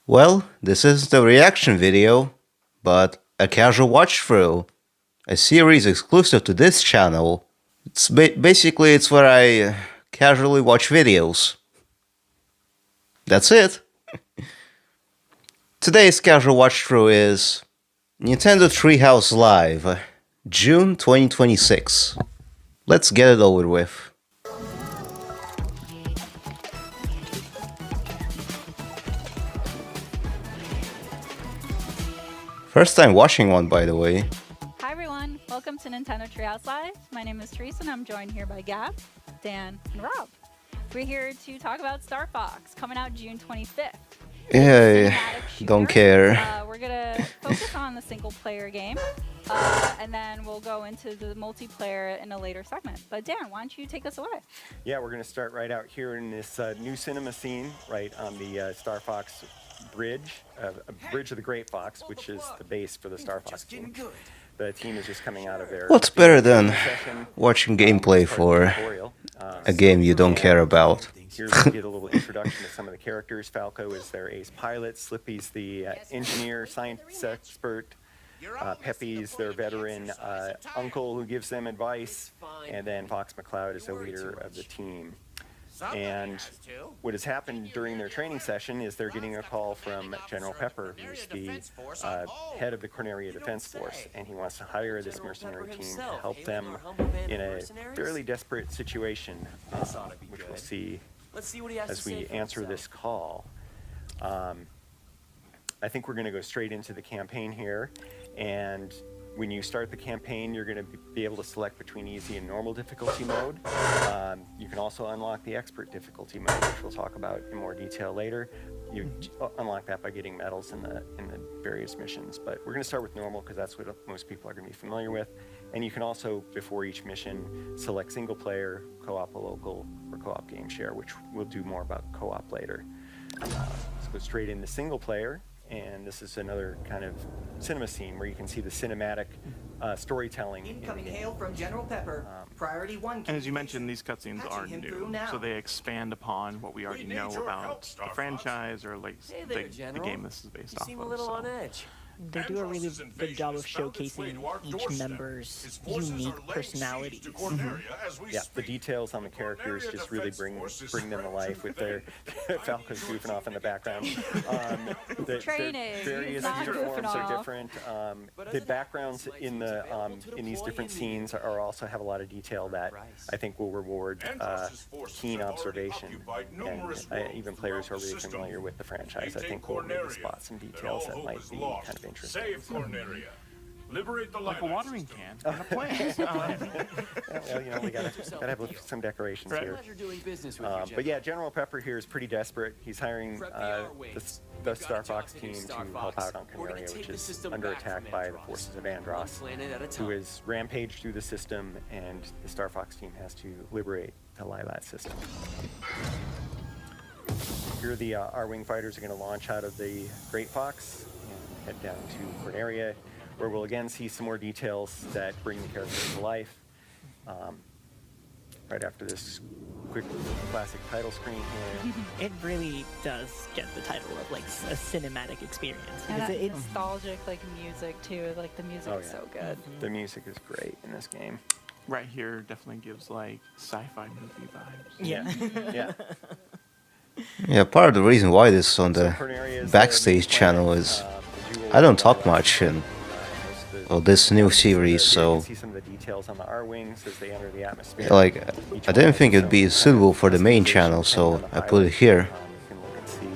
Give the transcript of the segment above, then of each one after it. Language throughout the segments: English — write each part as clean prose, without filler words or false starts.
Well, this isn't a reaction video, but a casual watch-through, a series exclusive to this channel. Basically it's where I casually watch videos. That's it. Today's casual watch-through is Nintendo Treehouse Live, June 2026. Let's get it over with. First time watching one, by the way. Hi everyone, welcome to Nintendo Treehouse Live. My name is Teresa and I'm joined here by Gab, Dan, and Rob. We're here to talk about Star Fox, coming out June 25th. Yeah, don't care. We're gonna focus on the single player game, and then we'll go into the multiplayer in a later segment. But Dan, why don't you take us away? Yeah, we're gonna start right out here in this new cinema scene, right on the Star Fox bridge, a bridge of the Great Fox, which is the base for the Star Fox team. The team is just coming out of their... What's better than watching gameplay for a game you don't care about? Here we get a little introduction to some of the characters. Falco is their ace pilot, Slippy's the engineer, science expert, Peppy's their veteran uncle who gives them advice, and then Fox McCloud is the leader of the team. And what has happened during their training session is they're getting a call from General Pepper, who's the head of the Corneria Defense Force, and he wants to hire this mercenary team to help them in a fairly desperate situation, which we'll see as we answer this call. I think we're going to go straight into the campaign here, and when you start the campaign, you're going to be able to select between easy and normal difficulty mode. You can also unlock the expert difficulty mode, which we'll talk about in more detail later. You unlock that by getting medals in the various missions. But we're going to start with normal because that's what most people are going to be familiar with. And you can also, before each mission, select single player, co-op a local, or co-op game share, which we'll do more about co-op later. Let's go straight into single player. And this is another kind of cinema scene where you can see the cinematic storytelling. Incoming hail from General Pepper. Priority 1. And as you mentioned, these cutscenes aren't new, so they expand upon what we already know about the franchise or like the game this is based off of. You seem a little on edge. They do a really good job of showcasing each member's unique personalities. Yeah, the details on the characters just really bring them to life with their Falcons goofing off in the background. The various uniforms are different. The backgrounns in these different scenes are also have a lot of detail that I think will reward keen observation. And even players who are really familiar with the franchise, I think will maybe spot some details that might be kind of interesting. Save Corneria. Liberate the like a watering can and a plant. Well, you know, we gotta have some decorations here. But yeah, General Pepper here is pretty desperate. He's hiring the Star Fox team to help out on Corneria, which is under attack by the forces of Andross, who is rampaged through the system, and the Star Fox team has to liberate the Lilat system. Here the R-Wing fighters are going to launch out of the Great Fox and head down to Corneria, where we'll again see some more details that bring the characters to life. Right after this quick classic title screen here. It really does get the title of like a cinematic experience. And it's nostalgic like music too, like the music is so good. The music is great in this game. Right here definitely gives like sci-fi movie vibes. Yeah. Yeah, part of the reason why this is on the backstage channel is I don't talk much in this new series, so see some of the details on the R-Wings as they enter the atmosphere. like I didn't think it'd be suitable for the main channel, so I put it here. You can look and see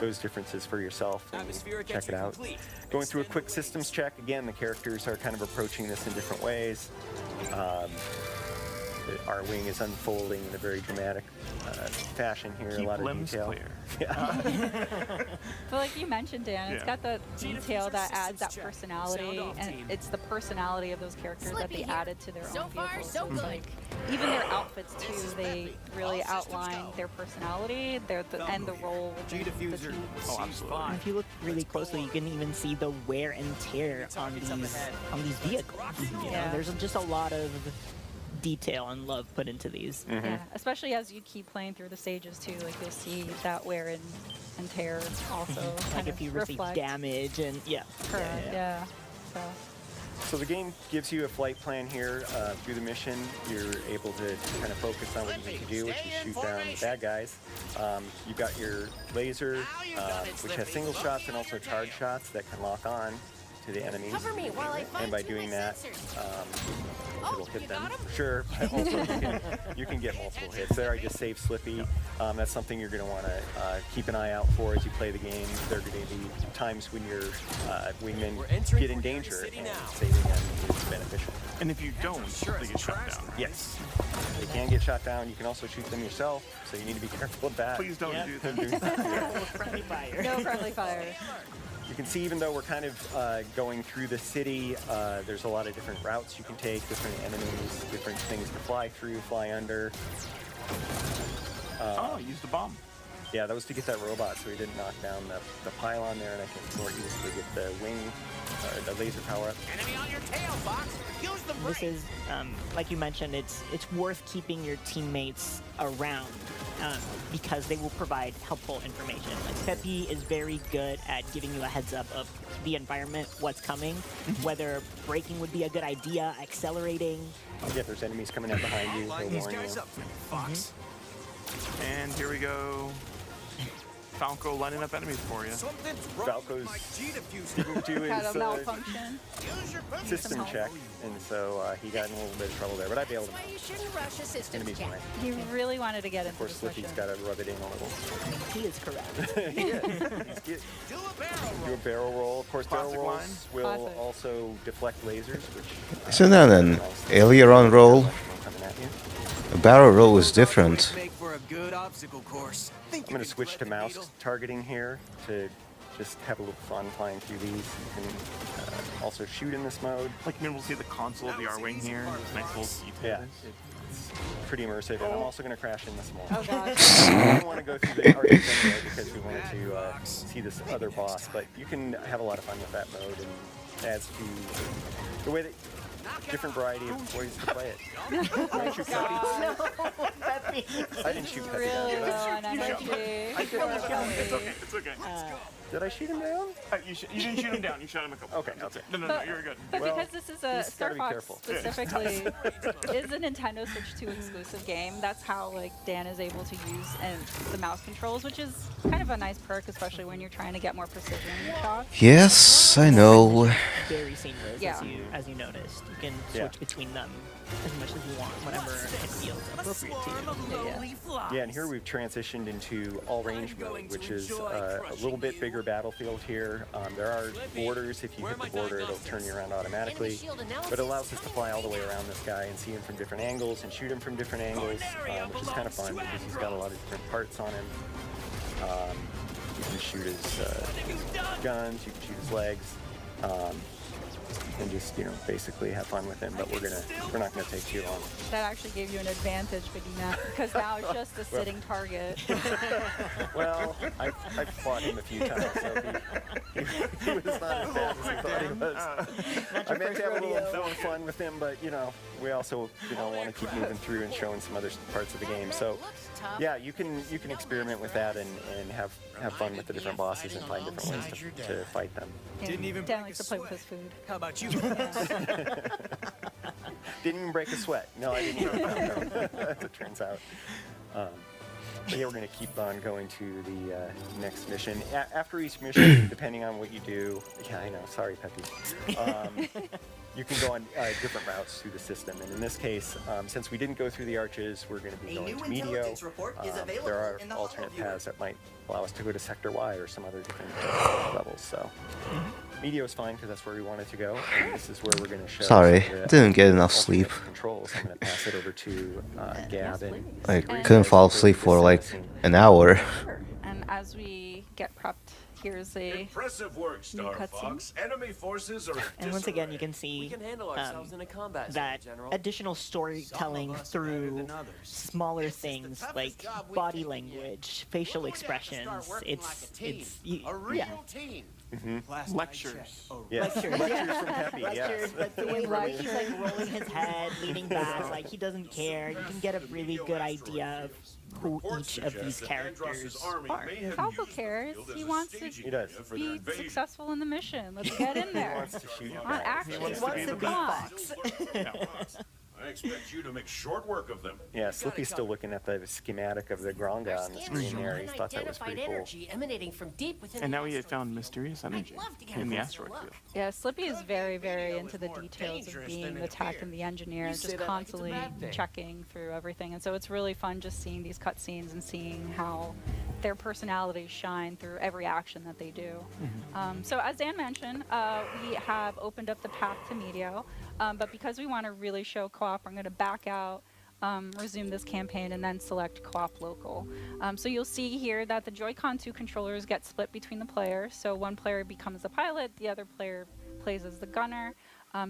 those differences for yourself and check it out. Going through a quick systems check, again, the characters are kind of approaching this in different ways. The R-Wing is unfolding in a very dramatic fashion here. Keep a lot of limbs detail. clear. But like you mentioned, Dan, it's got the detail that adds that personality, and it's the personality of those characters that they added to their own vehicles. So it's like, even their outfits too, they really outline their personality, and the role within the team. Oh, absolutely. And if you look really closely, you can even see the wear and tear on these vehicles. You know, there's just a lot of detail and love put into these. Yeah, especially as you keep playing through the stages too, like you'll see that wear and tear also. Like if you receive reflect. damage and Correct. Yeah. So the game gives you a flight plan here through the mission. You're able to kind of focus on what you need to do, which is shoot down the bad guys. You've got your laser, which has single shots and also charge shots that can lock on to the enemies. And by doing that, it'll hit them. Sure, but also you can get multiple hits. There I just saved Slippy. That's something you're going to want to keep an eye out for as you play the game. There are going to be times when your wingmen get in danger, and saving them is beneficial. And if you don't, they get shot down. Yes, they can get shot down. You can also shoot them yourself, so you need to be careful of that. Please don't do that. No friendly fire. No friendly fire. You can see, even though we're kind of going through the city, there's a lot of different routes you can take, different enemies, different things to fly through, fly under. Use the bomb. Yeah, that was to get that robot so he didn't knock down the pylon there, and I can more easily get the wing, the laser power up. Enemy on your tail, Fox. Use the brake. This is, like you mentioned, it's worth keeping your teammates around because they will provide helpful information. Like Pepe is very good at giving you a heads up of the environment, what's coming, whether braking would be a good idea, accelerating. Yeah, if there's enemies coming up behind you, Line he'll these warn guys you. up for me, Fox. And here we go. Falco lining up enemies for you. Something's wrong Falco's with my G diffuser. didn't do Had a his malfunction. Use your boots. system check, and so he got in a little bit of trouble there, but I bailed him out. You shouldn't rush a system Enemies check. fine. He really wanted to get Of into course, this Slippy's mission. got to rub it in a little. He is correct. Do a barrel Do roll. a barrel roll. Of course, barrel Classic rolls will Classic. also deflect lasers, which Isn't that an aileron roll? coming at you. A barrel roll is different. Make for a good obstacle course. I'm going to switch to mouse targeting here to just have a little fun flying through these. You can also shoot in this mode. Like, maybe we'll see the console of the R-Wing here. Nice little detail. Yeah, it's pretty immersive, and I'm also going to crash in this mode. Oh gosh. I don't want to go through the arcade anyway because we wanted to see this other boss, but you can have a lot of fun with that mode, and adds to the way that different variety of ways to play it. I didn't shoot Peppy. I didn't shoot Peppy Really down, low did I? on energy. It's okay. It's okay. Did I shoot him down? You didn't shoot him down. You shot him a couple. Okay, times. okay. No, But- you're good. But Well, because this is a he's Star gotta be Fox careful. specifically is a Nintendo Switch 2 exclusive game, that's how like Dan is able to use the mouse controls, which is kind of a nice perk, especially when you're trying to get more precision shots. Yes, I know. Very seamless, Yeah. as you noticed. You can Yeah. switch between them as much as you want, whenever it feels appropriate to you. Yeah, and here we've transitioned into all-range mode, which is a little bit bigger battlefield here. There are borders. If you hit the border, it'll turn you around automatically. But it allows us to fly all the way around this guy and see him from different angles and shoot him from different angles, which is kind of fun because he's got a lot of different parts on him. You can shoot his guns, you can shoot his legs. And just, basically have fun with him, but we're not gonna take too long. That actually gave you an advantage, because now it's just a sitting target. Well, I've fought him a few times, so he was not as bad as he thought he was. I meant to have a little fun with him, but we also want to keep moving through and showing some other parts of the game. So yeah, you can experiment with that and have fun with the different bosses and find different ways to fight them. Didn't even Dan break likes a to play with sweat. his food. How about you? Didn't even break a sweat. No, I didn't even, as it turns out. But yeah, we're going to keep on going to the next mission. After each mission, depending on what you do, yeah, I know, sorry, Peppy. You can go on different routes through the system. And in this case, since we didn't go through the arches, we're going to be A going new to Medio. intelligence report is available There are in the alternate Holo viewer. paths that might allow us to go to Sector Y or some other different levels. So Medio is fine because that's where we wanted to go. And this is where we're going to show Sorry, some of the didn't get enough alternate sleep. Controls. I'm going to pass it over to Gab and I couldn't fall asleep for like an hour. And as we get prepped here's a Impressive work, Star cutscene. Fox. Enemy forces are in And once again, you disarray. can see We can handle ourselves in a combat zone, that General. additional storytelling Some of us better through than others. smaller This is the things toughest like job we body can do. language, facial We're going to have to start expressions. working like a team. A real yeah. team. Lectures. Yeah. Lectures, Lectures from Peppy, yes. Lectures, but the way where he's like rolling his head, leaning back, like he doesn't care. You can get a really good idea of who each of these characters are. Falco cares. He wants to He does. be successful in the mission. Let's get in there. Wants to shoot On guys. action. He wants to Wants be to the be Come on. Fox. I expect you to make short work of them. Yeah, Slippy's still looking at the schematic of the Gronga on the screen there. He thought that was pretty cool. Emanating from deep within And now he had found mysterious energy in the asteroid field. Yeah, Slippy is very, very into the details of being the tech and the engineer, just constantly checking through everything. And so it's really fun just seeing these cutscenes and seeing how their personalities shine through every action that they do. So as Dan mentioned, we have opened up the path to Medio, but because we want to really show co-op, I'm going to back out, resume this campaign, and then select co-op local. So you'll see here that the Joy-Con 2 controllers get split between the players. So one player becomes the pilot, the other player plays as the gunner.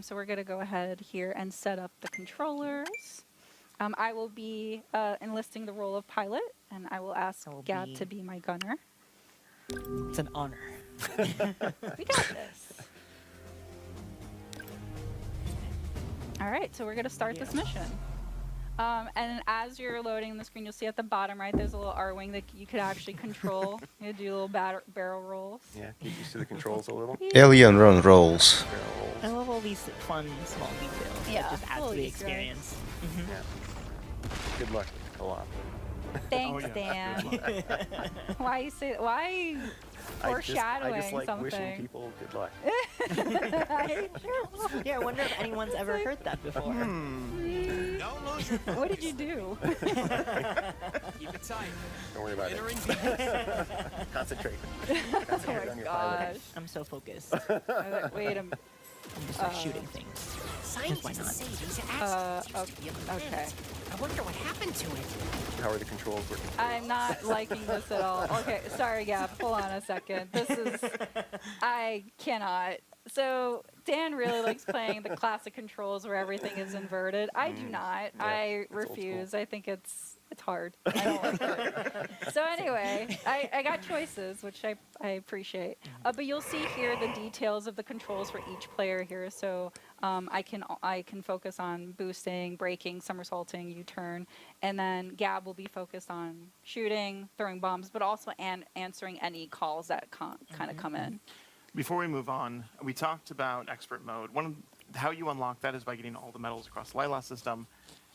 So we're going to go ahead here and set up the controllers. I will be enlisting the role of pilot, and I will ask Gab to be my gunner. It's an honor. We got this. All right, so we're going to start this mission. And as you're loading the screen, you'll see at the bottom right, there's a little R-wing that you could actually control. You do little barrel rolls. Yeah, get used to the controls a little. Alien run rolls. Barrel rolls. I love all these fun small details. Yeah, that just add to little the Easter eggs. experience. Yeah. Good luck with the co-op. Thanks, yeah. Dan. Why you say? Why foreshadowing I just like something? wishing people good luck. Yeah, I wonder if anyone's ever heard that before. Don't lose your What did you do? Keep it tight. Don't worry about Entering it. Concentrate. Oh Concentrate my on your gosh. pilot. I'm so focused. Wait a minute. I'm just like shooting things. Why not? say these assets Okay. I wonder what happened to it. How are the controls working? I'm not liking this at all. Okay, sorry, Gab. Hold on a second. This is... I cannot. So, Dan really likes playing the classic controls where everything is inverted. I do not. Yeah, I it's old refuse. school. I think it's hard. I don't like it. So anyway, I got choices, which I appreciate. But you'll see here the details of the controls for each player here. So I can focus on boosting, braking, somersaulting, U-turn, and then Gab will be focused on shooting, throwing bombs, but also answering any calls that kind of come in. Before we move on, we talked about expert mode. How you unlock that is by getting all the medals across the Lila system.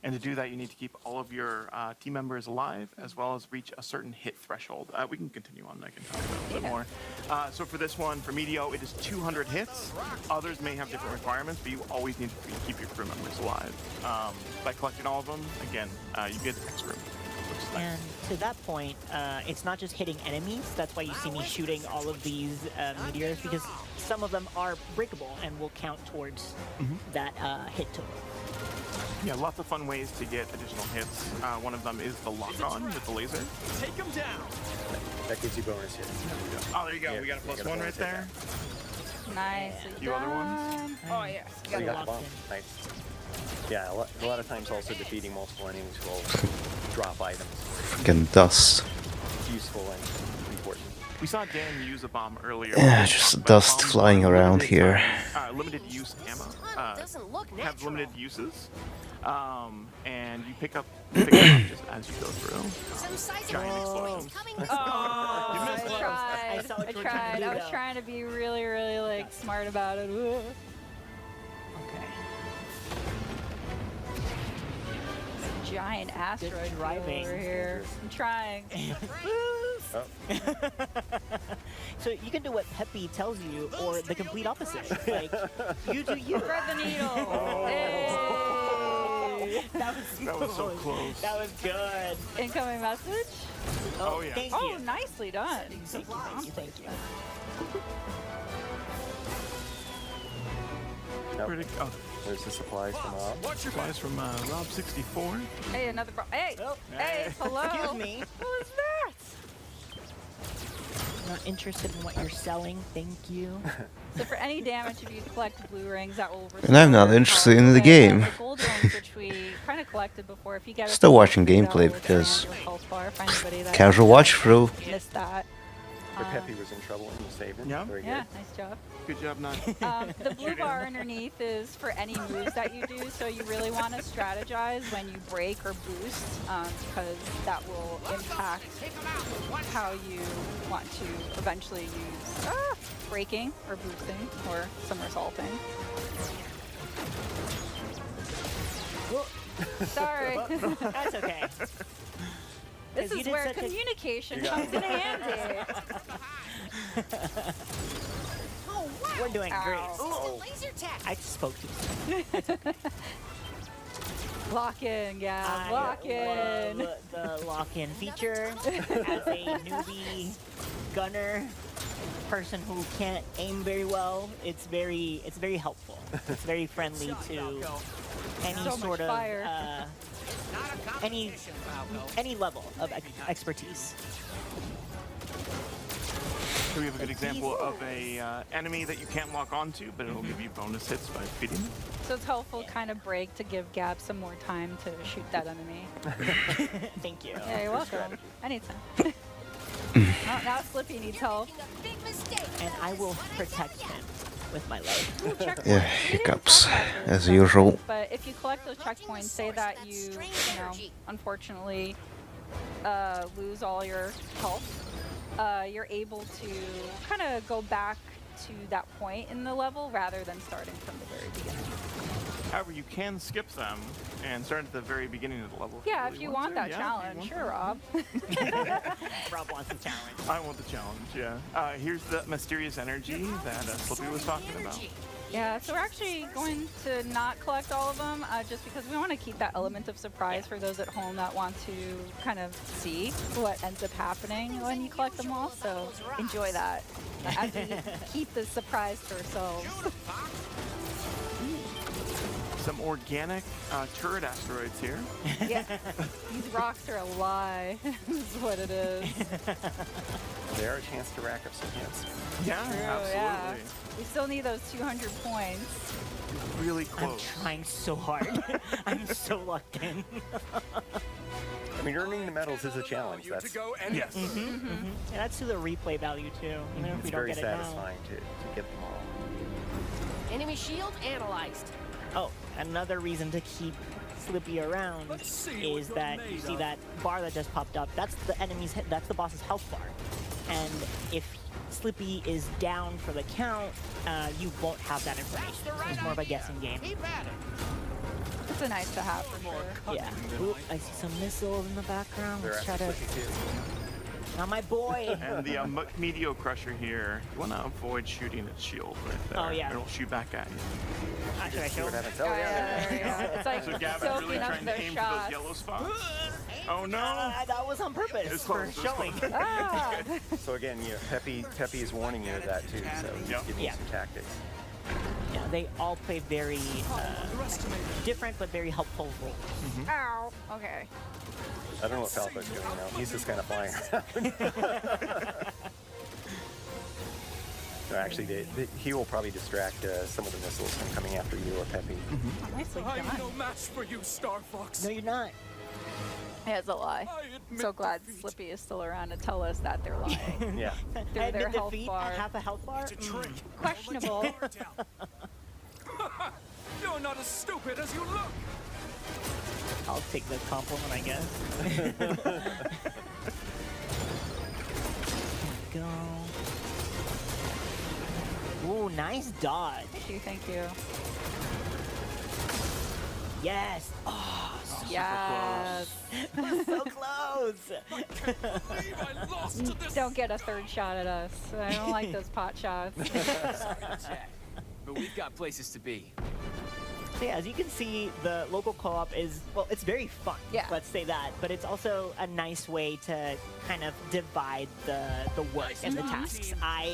And to do that, you need to keep all of your team members alive, as well as reach a certain hit threshold. We can continue on. I can talk about it a little bit more. So for this one, for Medio, it is 200 hits. Others may have different requirements, but you always need to keep your crew members alive. By collecting all of them, again, you get expert, which is nice. And to that point, it's not just hitting enemies. That's why you see me shooting all of these meteors, because some of them are breakable and will count towards that hit total. Yeah, lots of fun ways to get additional hits. One of them is the lock-on with the laser. Take them down. That gives you bonus hits. Oh, there you go. Yeah, We got a you plus got a one right bonus hit there. Nicely Few other ones? done. Oh, yes. So you got the locked bomb. in. Nice. Yeah, a lot of times also defeating multiple enemies will drop items. Freaking dust. It's useful and important. We saw Dan use a bomb earlier. Yeah, just but dust bombs flying are around limited here. Limited use ammo. Doesn't look Have natural. limited uses. And you pick up just as you go through. Some size Giant explosions. coming. Oh, I I tried. saw what I you were trying tried. to do, I was though. trying to be really, really like smart about it. Ugh. Okay. Giant asteroid driving. over here. I'm trying. Oh, So you can do what Peppy tells you, or the complete opposite. Like, you do you. Thread the needle. Hey. That was so close. That was good. Incoming message. Oh, yeah. Thank Oh, you. nicely done. Thank you. Thank you. nope. Pretty, oh, There's the supplies from up. Watch your supplies from Rob64. Hey, another. Hey, Oh, hey, hello. Excuse me. Who is that? Not interested in what you're selling, thank you. So for any damage, if you collect blue rings, that will restore And I'm not your interested health. in the But game. The gold rings, which we kind of collected before, if you get Still watching that gameplay will because expand your health bar for anybody that casual watch through. missed that. But Peppy was in trouble and you saved him. Yeah. Very Yeah, good. nice job. Good job, not. The blue bar underneath is for any moves that you do, so you really want to strategize when you break or boost, because that will impact how you want to eventually use breaking or boosting or somersaulting. Sorry. That's okay. This You is did where such a- communication comes in handy. Oh, wow. We're doing great. Ow. Laser tag. I spoke too soon. Lock in, yeah, I lock in. love the lock-in feature. As a newbie gunner, person who can't aim very well, it's very helpful. It's very friendly to any So much sort of fire. any level of expertise. So we have a good example of a enemy that you can't lock onto, but it'll give you bonus hits by feeding them. So it's helpful kind of break to give Gab some more time to shoot that enemy. Thank you. Yeah, you're welcome. Anytime. Now Slippy needs help. Making a big mistake. And I will protect him with my life. Yeah, hiccups, as usual. But if you collect those checkpoints, say that you know, unfortunately lose all your health, you're able to kind of go back to that point in the level rather than starting from the very beginning. However, you can skip them and start at the very beginning of the level. Yeah, really if you want to. that Yeah, challenge, if you sure, Rob. Rob wants the challenge. I want the challenge, yeah. Here's the mysterious energy that Slippy was talking about. Yeah, so we're actually going to not collect all of them just because we want to keep that element of surprise for those at home that want to kind of see what ends up happening when you collect them all. So enjoy that as we keep the surprise to ourselves. Some organic turret asteroids here. Yeah, these rocks are a lie, is what it is. They are a chance to rack up some hits. Yeah, True, absolutely. yeah. We still need those 200 points. Really I'm close. trying so hard. I'm so locked in. I mean, earning the medals is a challenge. That's Yes. And that's to the replay value too. Even if we it's don't very get it now. satisfying to get them all. Enemy shield analyzed. Oh, another reason to keep Slippy around is that you see that bar that just popped up. That's the enemy's. That's the boss's health bar. And if Slippy is down for the count, you won't have that information. So it's more of a guessing game. Keep at it. It's a nice to have for sure. Yeah. Ooh, I see some missiles in the background. They're Let's try after to. Slippy too. Not my boy. And the Meteor Crusher here, you want to avoid shooting its shield right there. Oh, yeah. It'll shoot back at you. Should I See show? what happens. Oh, Yeah, yeah. there you go. It's like So Gavin's soaking really up trying to their aim for those shots. yellow spots. Oh no! That was on purpose It's for close, it's showing. close. Ah. So again, you know, Peppy is warning you of that too. So he's Yep. giving Yeah. you some tactics. Yeah, they all play very different but very helpful roles. Ow. Okay. I don't know what Falco's doing now. He's just kind of flying around. No, actually, he will probably distract some of the missiles from coming after you or Peppy. Nicely done. match for you, Star Fox. No, you're not. Yeah, it's a lie. So glad Slippy is still around to tell us that they're lying. Yeah. Through And their the health defeat bar. at half a health bar? It's a trick. Questionable. You're not as stupid as you look. I'll take the compliment, I guess. Go. Ooh, nice dodge. Thank you. Yes. Oh, Yes. so close. Believe I lost to this. Don't get a third shot at us. I don't like those pot shots. But we've got places to be. So yeah, as you can see, the local co-op is, well, it's very fun, let's say that, but it's also a nice way to kind of divide the work and the tasks.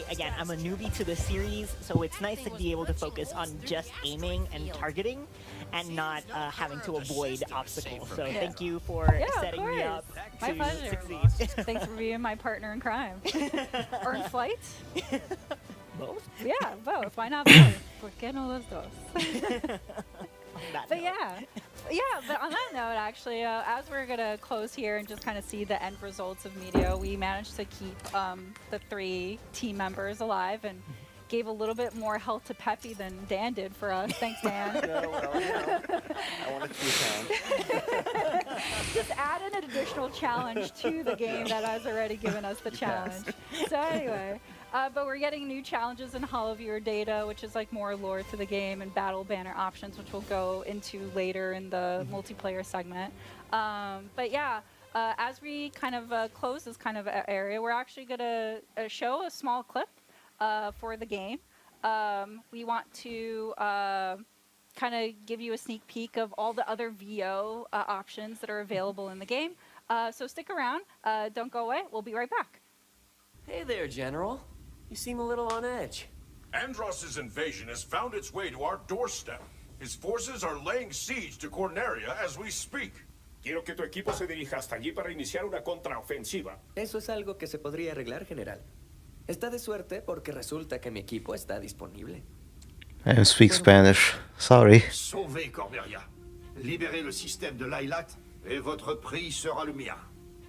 Again, I'm a newbie to the series, so it's nice to be able to focus on just aiming and targeting and not having to avoid obstacles. So thank you for setting me up My to pleasure. succeed. Thanks for being my partner in crime. Or in flight. Both? Yeah, both. Why not both? ¿Por qué no los dos? But yeah, but on that note, actually, as we're gonna close here and just kind of see the end results of Meteor, we managed to keep the 3 team members alive and gave a little bit more health to Peppy than Dan did for us. Thanks, Dan. No, well, I want it to be found. Just add an additional challenge to the game that has already given us the challenge. So anyway. But we're getting new challenges in Hall of Viewer data, which is like more lore to the game, and battle banner options, which we'll go into later in the multiplayer segment. But yeah, as we kind of close this kind of area, we're actually going to show a small clip for the game. We want to kind of give you a sneak peek of all the other VO options that are available in the game. So stick around. Don't go away. We'll be right back. Hey there, General. You seem a little on edge. Andross's invasion has found its way to our doorstep. His forces are laying siege to Corneria as we speak. Quiero que tu equipo se dirija hasta allí para iniciar una contraofensiva. Eso es algo que se podría arreglar, General. Está de suerte porque resulta que mi equipo está disponible. I don't speak Spanish. Sorry. Sauvez Corneria. Libérez le système de Lilat et votre prix sera le mien.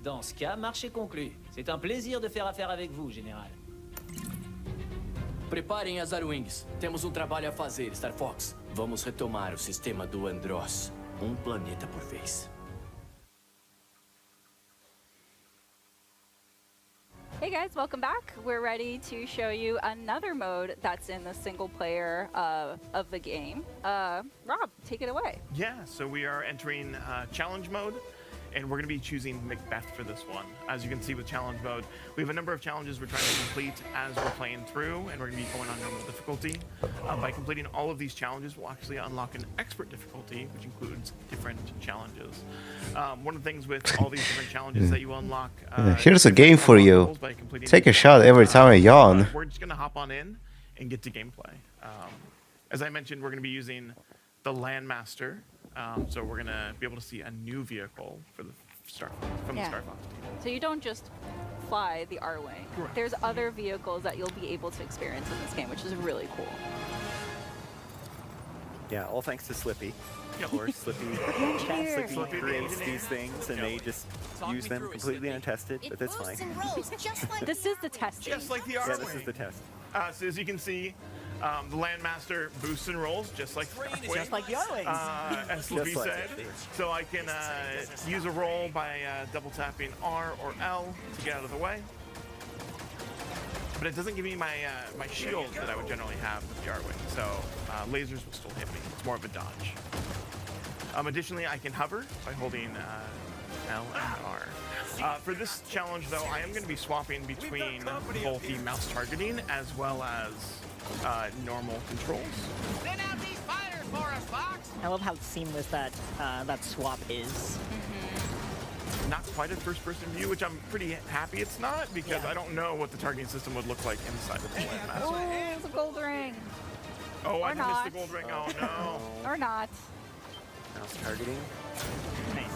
Dans ce cas, marché conclu. C'est un plaisir de faire affaire avec vous, Général. Preparem as Arwings. Temos trabalho a fazer, Star Fox. Vamos retomar o sistema do Andross. Planeta por vez. Hey guys, welcome back. We're ready to show you another mode that's in the single player of the game. Rob, take it away. Yeah, so we are entering challenge mode, and we're going to be choosing Macbeth for this one. As you can see with challenge mode, we have a number of challenges we're trying to complete as we're playing through, and we're going to be going on normal difficulty. By completing all of these challenges, we'll actually unlock an expert difficulty, which includes different challenges. One of the things with all these different challenges that you unlock... Here's a game for you. Take a shot every time I yawn. We're just going to hop on in and get to gameplay. As I mentioned, we're going to be using the Landmaster. So we're going to be able to see a new vehicle for the Star Fox team. So you don't just fly the R-Wing. There's other vehicles that you'll be able to experience in this game, which is really cool. Yeah, all thanks to Slippy. Of course, Slippy creates these things, and they just use them completely untested, but that's fine. This is the test. Just like the R-Wing. Yeah, this is the test. So as you can see, the Landmaster boosts and rolls just like the R-Wings. As Slippy said. So I can use a roll by double tapping R or L to get out of the way. But it doesn't give me my my shield that I would generally have with the R-Wing. So lasers will still hit me. It's more of a dodge. Additionally, I can hover by holding L and R. For this challenge, though, I am going to be swapping between both the mouse targeting as well as normal controls. Send out these fighters for us, Fox. I love how seamless that swap is. Not quite a first-person view, which I'm pretty happy it's not, because I don't know what the targeting system would look like inside of the Landmaster. Oh, the gold ring. Oh, Or I not. missed the gold ring. Oh, no. Or not. Mouse targeting. Nice.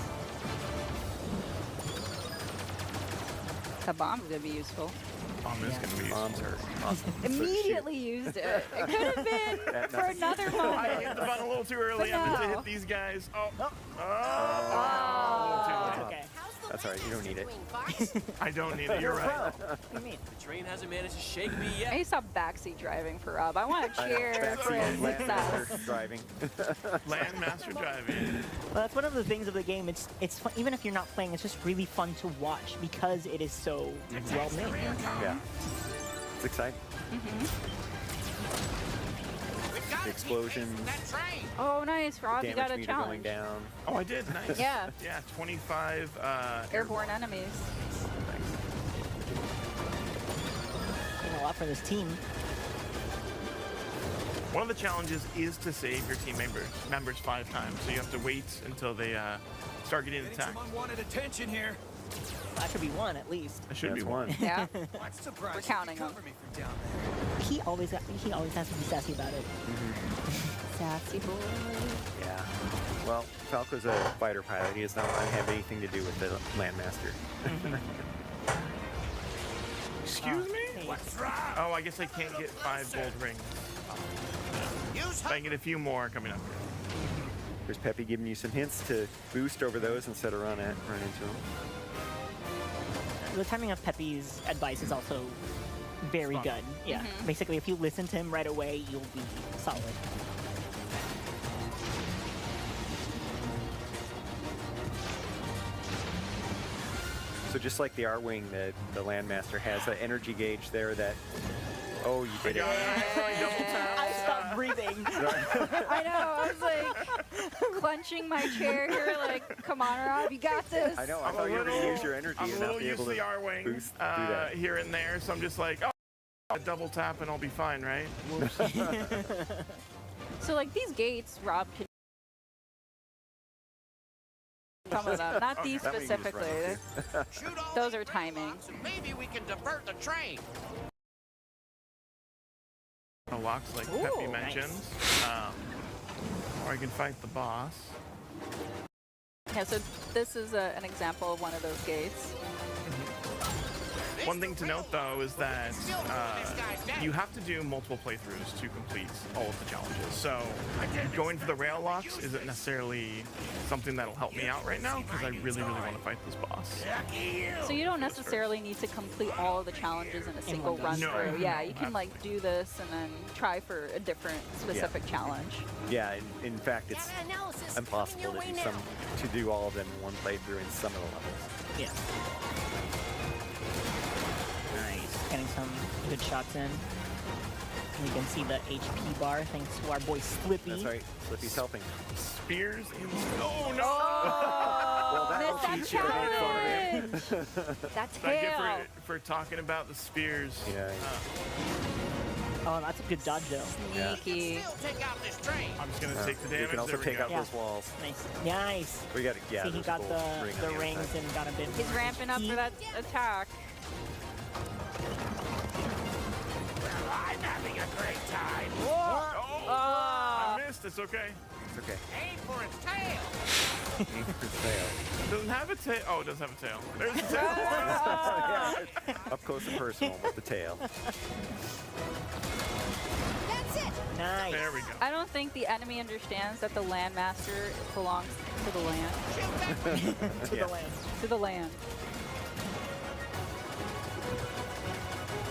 The bomb's gonna be useful. Bomb is going to be Bombs are awesome. Immediately used it. It could have been for another moment. I hit the button a little too early. I meant to hit these guys. Okay. That's all right. You don't need it. I don't need it. You're right. What do you mean? The train hasn't managed to shake me yet. I need to stop backseat driving for Rob. I want to cheer for Backseat his Landmaster success. driving. Landmaster driving. Well, that's one of the things of the game. It's fun, even if you're not playing. It's just really fun to watch because it is so well made. Yeah. It's exciting. The explosions. Oh, nice, Rob. You got Damage a meter going challenge. down. Oh, I did. Nice. Yeah. Yeah, 25 Airborne enemies. Doing a lot for this team. One of the challenges is to save your team members 5 times, so you have to wait until they start getting attacked. Some unwanted attention here. That should be one at least. That should be one. Yeah. Surprise! We're counting them. Cover me from down there. He always has to be sassy about it. Sassy boy. Yeah. Well, Falco's a fighter pilot. He does not have anything to do with the Landmaster. Excuse me? What's wrong? Oh, I guess I can't get 5 gold rings. I can get a few more coming up here. There's Peppy giving you some hints to boost over those instead of run into them. The timing of Pepe's advice is also very good. Yeah. Basically, if you listen to him right away, you'll be solid. So just like the R-Wing, the Landmaster has an energy gauge there that... Oh, you did it. I stopped breathing. I know, I was like clenching my chair here, like, come on, Rob, you got this. I know, I thought you were going to use your energy I'm and a not little be used able to to the R-Wing boost, do that. here and there, so I'm just like, oh, a double tap and I'll be fine, right? Whoops. So, like, these gates, Rob can... Some of them, not these That way you just run specifically. up Shoot all Those these are timing. roadblocks and maybe we can divert the train. Locks like Ooh, Peppy nice. mentioned. Or I can fight the boss. Yeah, so this is an example of one of those gates. One thing to note, though, is that you have to do multiple playthroughs to complete all of the challenges. So going for the rail locks isn't necessarily something that'll help me out right now, because I really, really want to fight this boss. So you don't necessarily need to complete all of the challenges in a single run No. through. Yeah, you can like do this and then try for a different specific challenge. Yeah, in fact, it's impossible to do all of them in one playthrough in some of the levels. Yeah. Nice. Getting some good shots in. We can see the HP bar thanks to our boy Slippy. That's right, Slippy's helping. Spears in... Oh, no! Well, that'll Missed teach you that to make fun of challenge! That's Thank you tail! for talking about the spears. Yeah. Oh, that's a good dodge though. Sneaky. Still take out this train. I'm just gonna take the damage. You can also there we take go. out those walls. Nice. Nice. We got it. Yeah. See, he there's got gold the ring on other rings side. and got a bit. He's ramping up for that attack. I'm having a great time. Oh, I missed. It's okay. It's okay. Aim for its tail. It doesn't have a tail. Oh, it does have a tail. There's a tail. Yeah, up close and personal with the tail. Nice. There we go. I don't think the enemy understands that the Landmaster belongs to the land. To the land. To the land.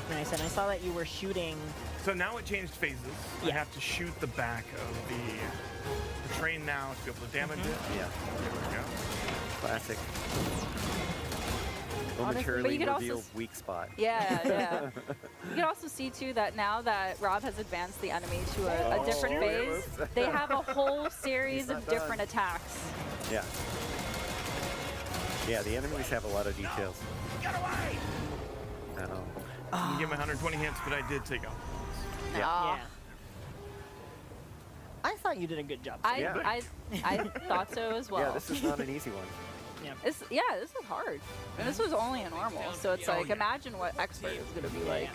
Nice. And I saw that you were shooting. So now it changed phases. I have to shoot the back of the train now to be able to damage it. Yeah. There we go. Classic. Honestly, but Momentarily you could also revealed weak spot. Yeah, yeah. You can also see too that now that Rob has advanced the enemy to a different phase, they have a whole series of different attacks. Yeah. Yeah, the enemies have a lot of details. Get away. I know. I didn't give him 120 hits, but I did take out. Aw. Yeah. I thought you did a good job. I thought so as well. Yeah, this is not an easy one. This is hard. And this was only a normal, so it's like, imagine what expert is going to be like.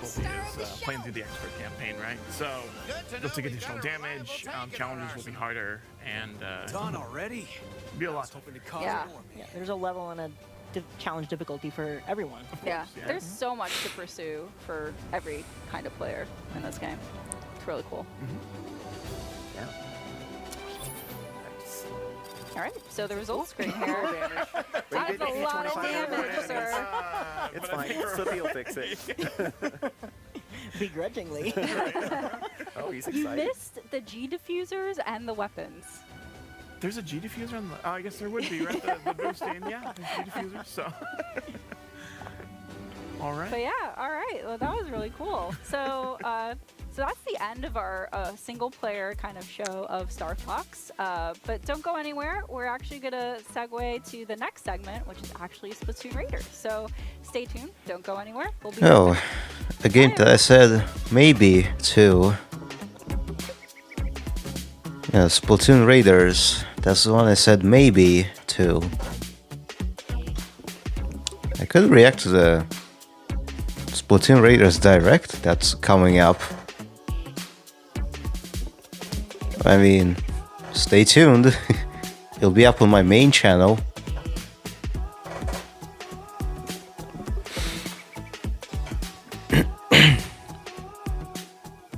Is playing through the expert campaign, right? So they'll take additional damage, challenges will be harder, and Done already? be a lot tougher. Yeah. Yeah. There's a level and a challenge difficulty for everyone. Yeah, there's so much to pursue for every kind of player in this game. It's really cool. Yeah. All right, so the results screen here. That's did a lot of 25 damage, sir. It's fine. Slippy will fix it. Begrudgingly. Oh, he's You excited. missed the G diffusers and the weapons. There's a G diffuser on the. Oh, I guess there would be, right? The boosting. Yeah, there's G diffusers. So. All right. But yeah, all right. Well, that was really cool. So, so that's the end of our single-player kind of show of Star Fox. But don't go anywhere. We're actually going to segue to the next segment, which is actually Splatoon Raiders. So stay tuned. Don't go anywhere. We'll be Oh, again, I said maybe 2. Yeah, Splatoon Raiders. That's the one I said maybe 2. I could react to the Splatoon Raiders Direct that's coming up. I mean, stay tuned. It'll be up on my main channel.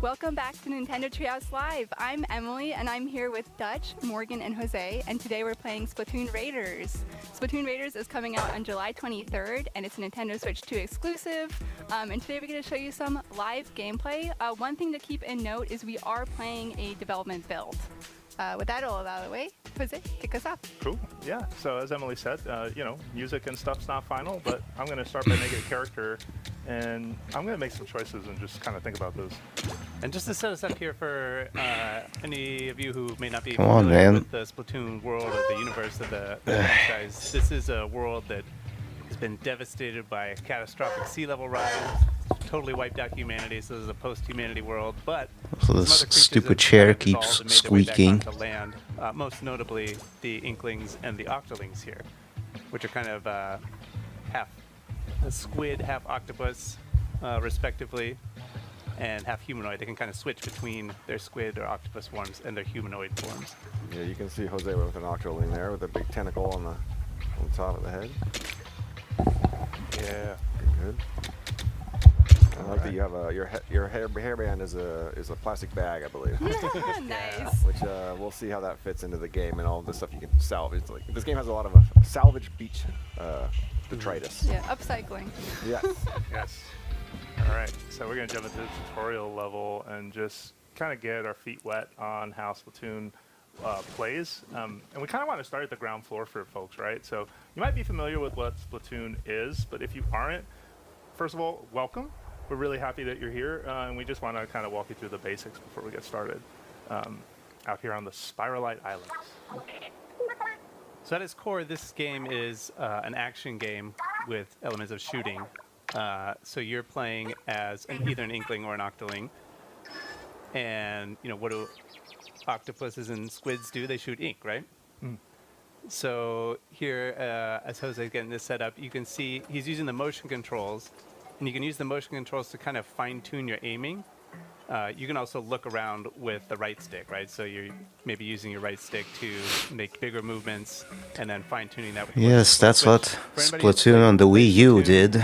Welcome back to Nintendo Treehouse Live. I'm Emily, and I'm here with Dutch, Morgan, and Jose, and today we're playing Splatoon Raiders. Splatoon Raiders is coming out on July 23rd, and it's a Nintendo Switch 2 exclusive. And today we're going to show you some live gameplay. One thing to keep in note is we are playing a development build. With that all out of the way, Jose, kick us off. Cool. Yeah. So as Emily said, you know, music and stuff's not final, but I'm going to start by making a character, and I'm going to make some choices and just kind of think about those. And just to set us up here for any of you who may not be Come on, familiar man. with the Splatoon world or the universe of the franchise, this is a world that has been devastated by a catastrophic sea level rise, totally wiped out humanity. So this is a post-humanity world, but So this stupid chair keeps squeaking. Land, most notably the Inklings and the Octolings here, which are kind of half a squid, half octopus, respectively, and half humanoid. They can kind of switch between their squid or octopus forms and their humanoid forms. Yeah, you can see Jose with an octoling there with a big tentacle on the top of the head. Yeah. Good. I like that you have a your hairband is a plastic bag, I believe. Nice. Which we'll see how that fits into the game and all of the stuff you can salvage. Like this game has a lot of salvage beach detritus. Yeah, upcycling. Yes. Yes. All right. So we're going to jump into the tutorial level and just kind of get our feet wet on how Splatoon plays. And we kind of want to start at the ground floor for folks, right? So you might be familiar with what Splatoon is, but if you aren't, first of all, welcome. We're really happy that you're here, and we just want to kind of walk you through the basics before we get started out here on the Spiralite Islands. So at its core, this game is an action game with elements of shooting. So you're playing as either an Inkling or an Octoling. And, you know, what do octopuses and squids do? They shoot ink, right? Mm. So here, as Jose's getting this set up, you can see he's using the motion controls. And you can use the motion controls to kind of fine-tune your aiming. You can also look around with the right stick, right? So you're maybe using your right stick to make bigger movements and then fine-tuning that with the Yes, that's what Splatoon on the Wii U did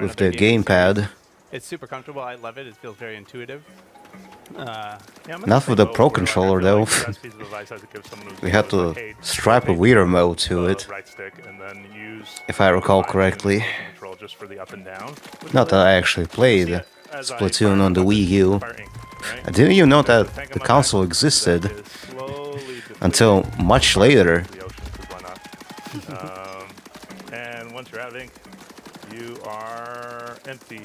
with the gamepad. It's super comfortable. I love it. It feels very intuitive. Not with the Pro Controller though. We had to strap a Wii remote to it, if I recall correctly. Not that I actually played Splatoon on the Wii U. I didn't even know that the console existed until much later. And once you're out of ink, you are empty.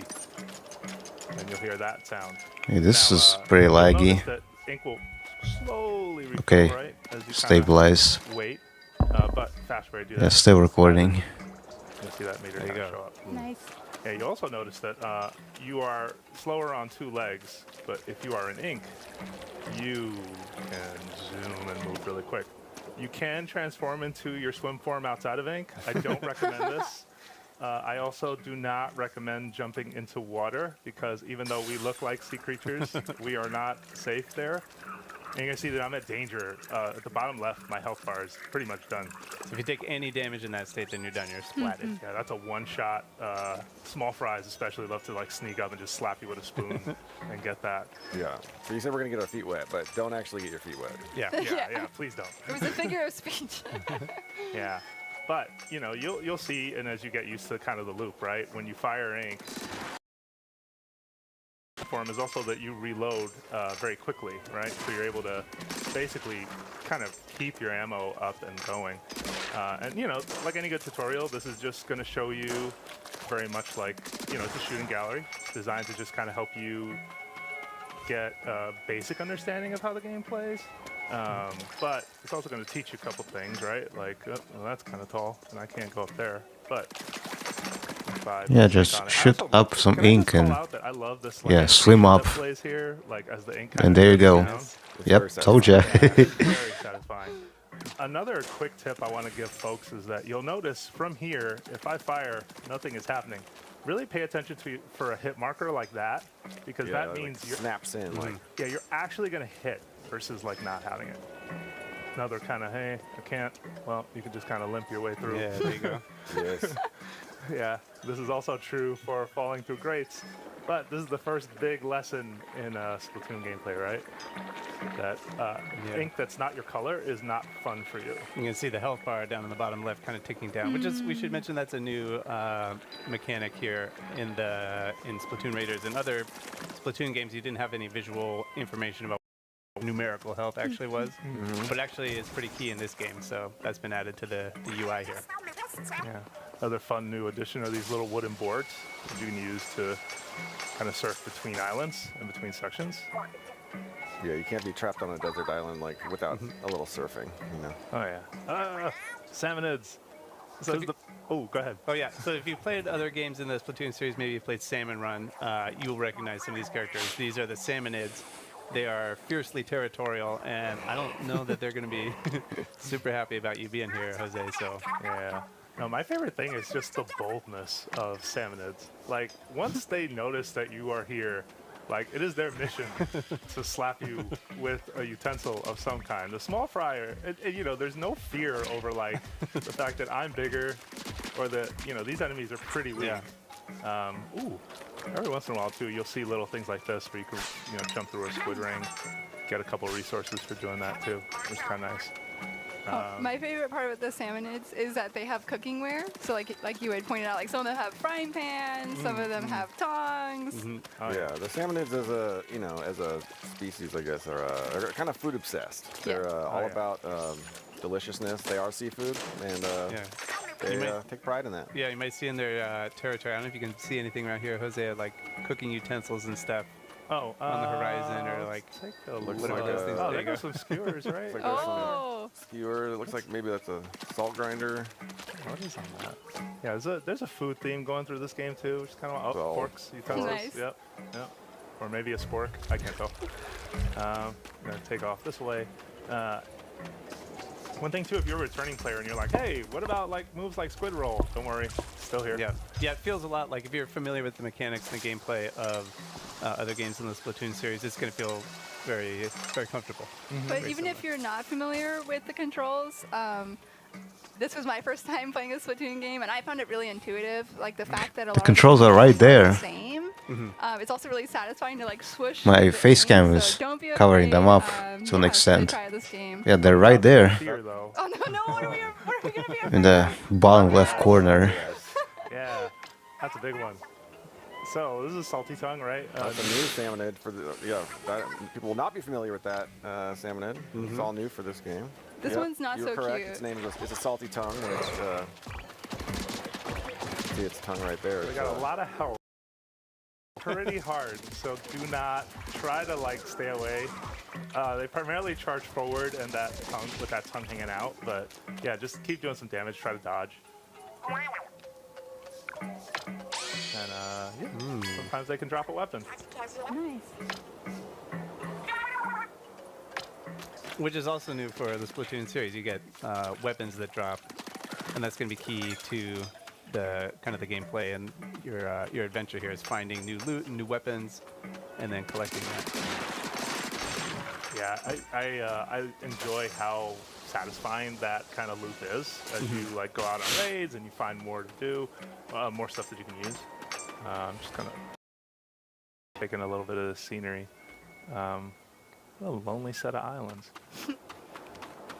And you'll hear that sound. Hey, this is pretty laggy. Ink will slowly refill, Okay, right, as you stabilize. wait, but fast where I do that. Yeah, still recording. You'll see that meter There you go. show up. Nice. Yeah, you also notice that you are slower on 2 legs, but if you are in ink, you can zoom and move really quick. You can transform into your swim form outside of ink. I don't recommend this. I also do not recommend jumping into water because even though we look like sea creatures, we are not safe there. And you can see that I'm at danger. At the bottom left, my health bar is pretty much done. So if you take any damage in that state, then you're done. You're splatted. Yeah, that's a one-shot. Small fries especially love to like sneak up and just slap you with a spoon and get that. Yeah. So you said we're gonna get our feet wet, but don't actually get your feet wet. Yeah, yeah. Please don't. It was a figure of speech. Yeah. But, you know, you'll see, and as you get used to kind of the loop, right? When you fire ink, form is also that you reload very quickly, right? So you're able to basically kind of keep your ammo up and going. And, you know, like any good tutorial, this is just going to show you very much like, you know, it's a shooting gallery designed to just kind of help you get a basic understanding of how the game plays. But it's also going to teach you a couple things, right? Like, well, that's kind of tall, and I can't go up there. But 365. Yeah, ink just on it. shoot Also, up some can I just ink call and out that I love this, yeah, animation swim up. that plays here, like as the ink And kinda there you goes go. down. Yep, told ya. Very satisfying. Another quick tip I want to give folks is that you'll notice from here, if I fire, nothing is happening. Really pay attention to for a hit marker like that, because Yeah, that like means you're snaps in, like. yeah, you're actually going to hit versus like not having it. Another kind of, hey, I can't. Well, you can just kind of limp your way through. Yeah, there you go. Yes. Yeah, this is also true for falling through grates. But this is the first big lesson in Splatoon gameplay, right? That ink that's not your color is not fun for you. You can see the health bar down in the bottom left kind of ticking down, which is, we should mention that's a new mechanic here in Splatoon Raiders. In other Splatoon games, you didn't have any visual information about what numerical health actually was, but actually it's pretty key in this game, so that's been added to the UI here. Yeah. Another fun new addition are these little wooden boards that you can use to kind of surf between islands and between sections. Yeah, you can't be trapped on a desert island like without a little surfing, you know. Oh yeah. Salmonids. So oh, go ahead. Oh yeah. So if you played other games in the Splatoon series, maybe you played Salmon Run, you'll recognize some of these characters. These are the Salmonids. They are fiercely territorial, and I don't know that they're going to be super happy about you being here, Jose. So yeah. No, my favorite thing is just the boldness of Salmonids. Like, once they notice that you are here, like, it is their mission to slap you with a utensil of some kind. The small fryer, you know, there's no fear over, like, the fact that I'm bigger or that, you know, these enemies are pretty weak. Yeah. Ooh, every once in a while, too, you'll see little things like this where you can, you know, jump through a squid ring, get a couple resources for doing that, too, which is kind of nice. My favorite part with the Salmonids is that they have cooking ware. So like you had pointed out, like some of them have frying pans, some of them have tongs. Oh, yeah, the Salmonids as a, you know, as a species, I guess, are kind of food obsessed. They're all about deliciousness. They are seafood, and they take pride in that. yeah, you might see in their territory. I don't know if you can see anything around here, Jose, like cooking utensils and stuff. Oh, on the horizon, or like take a look. Looks like there go some skewers, right? Like some skewer. It looks like maybe that's a salt grinder. What is on that? Yeah, there's a food theme going through this game too, which is kind of forks, utensils. Nice. Yep. Or maybe a spork. I can't tell. I'm gonna take off this way. One thing too, if you're a returning player and you're like, hey, what about like moves like squid roll? Don't worry, still here. Yeah, yeah, it feels a lot like if you're familiar with the mechanics and the gameplay of other games in the Splatoon series, it's going to feel very, very comfortable. But even if you're not familiar with the controls, this was my first time playing a Splatoon game, and I found it really intuitive. Like the fact that a lot of controls are right there. the same. It's also really satisfying to like swoosh. My the face cam aim, is so don't be covering them up afraid, to an yeah, extent. try this game. Yeah, they're right there Oh no, what are we gonna be afraid in the bottom left corner. Yeah, that's a big one. So this is Salty Tongue, right? That's a new Salmonid for the people will not be familiar with that Salmonid. It's all new for this game. This one's not You're so correct. cute. Its name is a Salty Tongue, which see its tongue right there. They got a lot of health. Pretty hard, so do not try to like stay away. They primarily charge forward and that tongue with that tongue hanging out, but yeah, just keep doing some damage. Try to dodge. And sometimes they can drop a weapon. Nice. Which is also new for the Splatoon series. You get weapons that drop, and that's going to be key to the kind of the gameplay and your adventure here is finding new loot and new weapons, and then collecting that. Yeah, I enjoy how satisfying that kind of loop is as you like go out on raids and you find more to do, more stuff that you can use. Just kind of taking a little bit of the scenery. A lonely set of islands.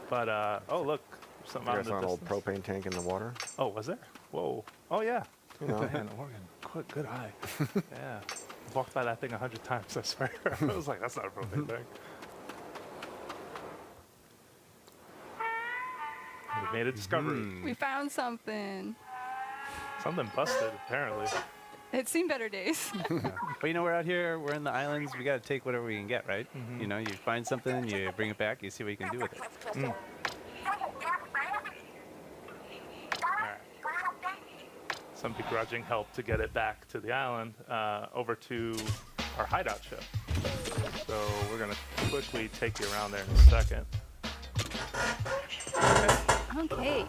But oh look, there's something out in the an old distance. propane tank in the water. Oh, was there? Whoa. Oh yeah. You know. Man, Oregon. Good eye. Yeah. I've walked by that thing 100 times, I swear. I was like, that's not a propane tank. We made a discovery. We found something. Something busted, apparently. It's seen better days. But you know, we're out here, we're in the islands, we got to take whatever we can get, right? You know, you find something, you bring it back, you see what you can do with it. some begrudging help to get it back to the island, over to our hideout ship. So we're going to quickly take you around there in a second. Okay,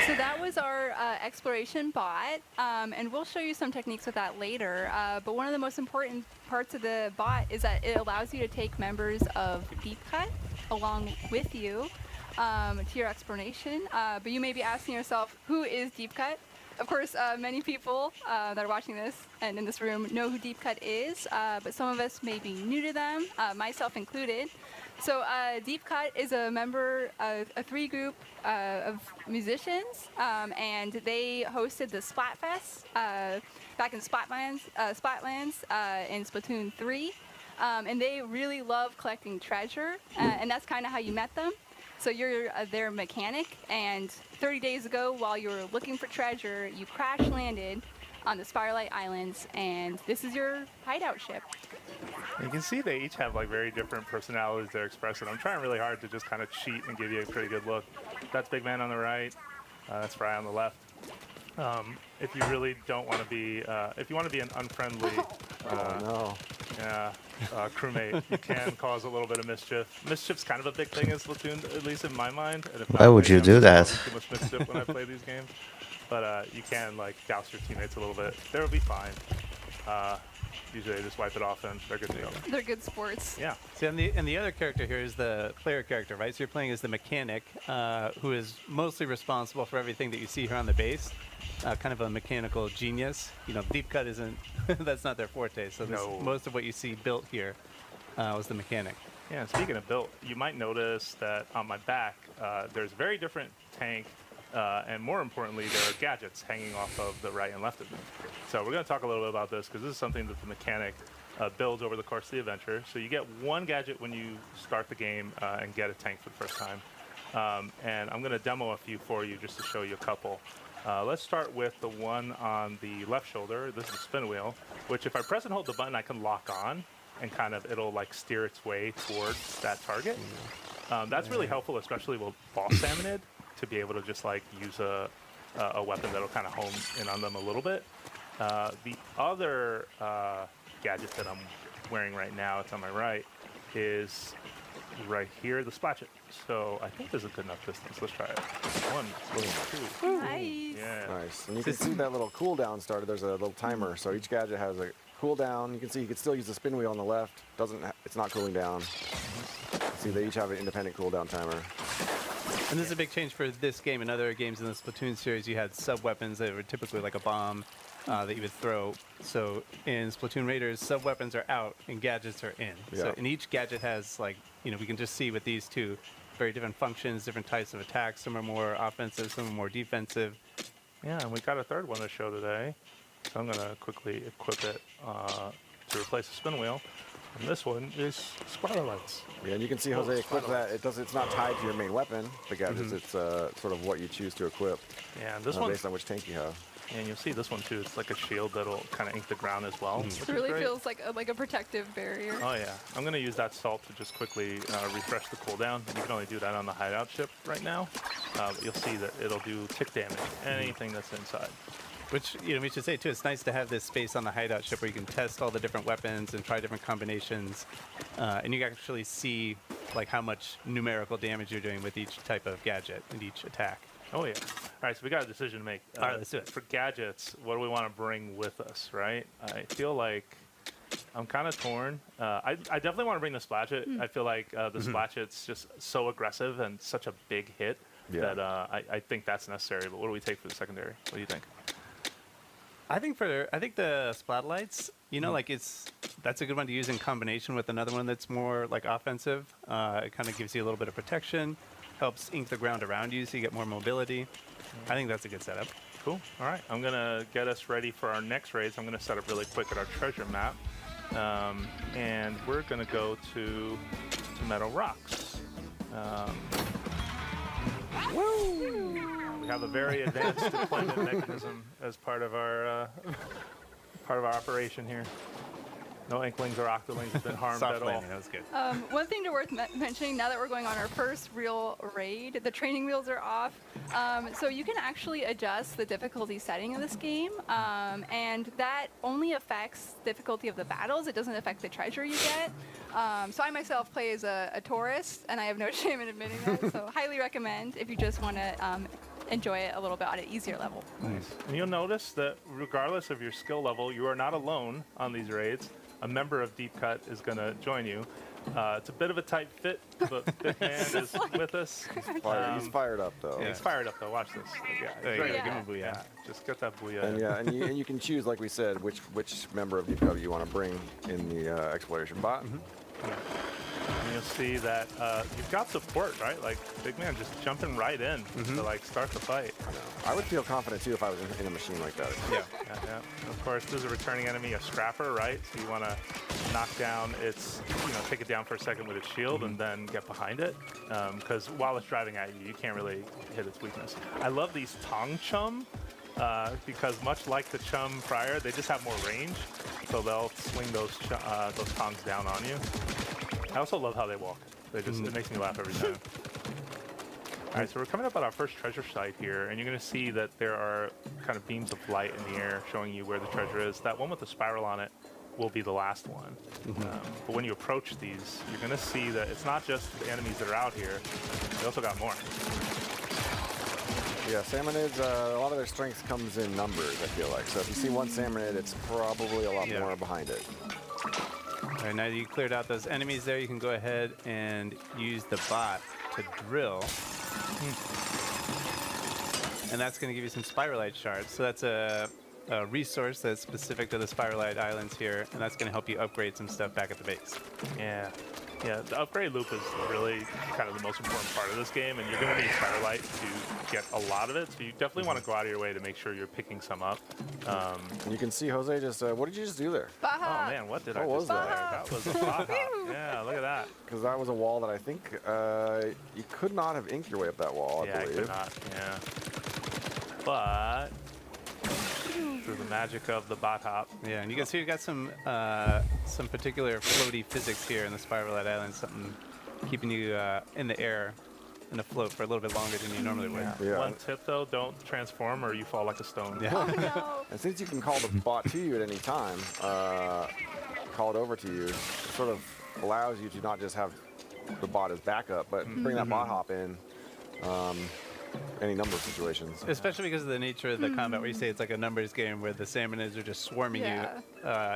so that was our exploration bot, and we'll show you some techniques with that later. But one of the most important parts of the bot is that it allows you to take members of Deep Cut along with you to your exploration. But you may be asking yourself, who is Deep Cut? Of course, many people that are watching this and in this room know who Deep Cut is, but some of us may be new to them, myself included. So Deep Cut is a member of a 3 group of musicians, and they hosted the Splatfest back in Splatlands in Splatoon 3, and they really love collecting treasure, and that's kind of how you met them. So you're their mechanic, and 30 days ago, while you were looking for treasure, you crash landed on the Spirelight Islands, and this is your hideout ship. You can see they each have like very different personalities they're expressing. I'm trying really hard to just kind of cheat and give you a pretty good look. That's Big Man on the right. That's Fry on the left. If you really don't want to be, if you want to be an unfriendly, crewmate, you can cause a little bit of mischief. Mischief's kind of a big thing in Splatoon, at least in my mind. And if Why would you do that? Too much mischief when I play these games, but you can like douse your teammates a little bit. They'll be fine. Usually they just wipe it off and they're good to go. They're good sports. Yeah. See, and the other character here is the player character, right? So you're playing as the mechanic, who is mostly responsible for everything that you see here on the base. Kind of a mechanical genius. You know, Deep Cut isn't, that's not their forte. So most of what you see built here was the mechanic. Yeah, and speaking of built, you might notice that on my back, there's a very different tank. And more importantly, there are gadgets hanging off of the right and left of me. So we're going to talk a little bit about this because this is something that the mechanic builds over the course of the adventure. So you get one gadget when you start the game and get a tank for the first time. And I'm going to demo a few for you just to show you a couple. Let's start with the one on the left shoulder. This is a spin wheel, which if I press and hold the button, I can lock on and kind of it'll like steer its way towards that target. That's really helpful, especially with boss salmonid, to be able to just like use a weapon that'll kind of home in on them a little bit. The other gadget that I'm wearing right now, it's on my right, is right here, the Splatchet. So I think there's a good enough distance. Let's try it. 1, 2. Nice. Yeah. Nice. And you can see that little cooldown starter. There's a little timer. So each gadget has a cooldown. You can see you can still use the spin wheel on the left. It's not cooling down. See, they each have an independent cooldown timer. And this is a big change for this game. In other games in the Splatoon series, you had sub-weapons that were typically like a bomb that you would throw. So in Splatoon Raiders, sub-weapons are out and gadgets are in. Yeah. So and each gadget has, like, you know, we can just see with these two, very different functions, different types of attacks. Some are more offensive, some are more defensive. Yeah, and we got a third one to show today. So I'm going to quickly equip it to replace the spin wheel. And this one is Spiralights. Yeah, and you can see Jose equip that. It's not tied to your main weapon, the gadgets. It's sort of what you choose to equip. Yeah, and this one based on which tank you have. And you'll see this one too. It's like a shield that'll kind of ink the ground as well. It really feels like a protective barrier. Oh yeah, I'm going to use that salt to just quickly refresh the cooldown. You can only do that on the hideout ship right now. But you'll see that it'll do tick damage, anything that's inside. Which, you know, we should say too, it's nice to have this space on the hideout ship where you can test all the different weapons and try different combinations. And you can actually see like how much numerical damage you're doing with each type of gadget and each attack. Oh yeah. All right, so we got a decision to make. All right, let's do it. For gadgets, what do we want to bring with us, right? I feel like I'm kind of torn. I definitely want to bring the Splatchet. I feel like the Splatchet's just so aggressive and such a big hit that I think that's necessary. But what do we take for the secondary? What do you think? I think the Splatlights, you know, like that's a good one to use in combination with another one that's more like offensive. It kind of gives you a little bit of protection, helps ink the ground around you so you get more mobility. I think that's a good setup. Cool. All right, I'm gonna get us ready for our next raids. I'm gonna set up really quick at our treasure map, and we're gonna go to Meadow Rocks. We have a very advanced deployment mechanism as part of our operation here. No Inklings or Octolings have been harmed Soft at all. landing, that was good. One thing worth mentioning, now that we're going on our first real raid, the training wheels are off. So you can actually adjust the difficulty setting of this game, and that only affects difficulty of the battles. It doesn't affect the treasure you get. So I myself play as a tourist, and I have no shame in admitting that. So highly recommend if you just want to enjoy it a little bit on an easier level. Nice. And you'll notice that regardless of your skill level, you are not alone on these raids. A member of Deep Cut is going to join you. It's a bit of a tight fit, but Big Man is with us. He's fired up, though. Yeah, he's fired up, though. Watch this. Yeah, there you go. Give him a booyah. Yeah, just get that booyah. And yeah, and you can choose, like we said, which member of Deep Cut you want to bring in the exploration bot. And you'll see that you've got support, right? Like Big Man just jumping right in to like start the fight. I would feel confident too if I was in a machine like that. Yeah. Of course, there's a returning enemy, a scrapper, right? So you want to knock down its, take it down for a second with its shield and then get behind it. Because while it's driving at you, you can't really hit its weakness. I love these Tong Chum because much like the Chum prior, they just have more range. So they'll swing those tongs down on you. I also love how they walk. They just it makes me laugh every time. All right, so we're coming up on our first treasure site here, and you're going to see that there are kind of beams of light in the air showing you where the treasure is. That one with the spiral on it will be the last one. But when you approach these, you're going to see that it's not just the enemies that are out here. They also got more. Yeah, salmonids, a lot of their strength comes in numbers, I feel like. So if you see one salmonid, it's probably a lot more behind it. All right, now that you cleared out those enemies there, you can go ahead and use the bot to drill. And that's going to give you some spiralite shards. So that's a resource that's specific to the spiralite islands here, and that's going to help you upgrade some stuff back at the base. Yeah, the upgrade loop is really kind of the most important part of this game, and you're going to need spiralite to get a lot of it, so you definitely want to go out of your way to make sure you're picking some up. You can see Jose just, what did you just do there? Oh man, what did I just do there? That was a bot hop. Yeah, look at that. Because that was a wall that I think you could not have inked your way up that wall, I believe. I could not, But through the magic of the bot hop. Yeah, and you can see we've got some particular floaty physics here in the Spiralite Island, something keeping you in the air and afloat for a little bit longer than you normally would. Yeah. One tip though, don't transform or you fall like a stone. Yeah. Oh, no. And since you can call the bot to you at any time, call it over to you, it sort of allows you to not just have the bot as backup, but bring that bot hop in. Any number of situations. Especially because of the nature of the combat, where you say it's like a numbers game where the salmonids are just swarming you.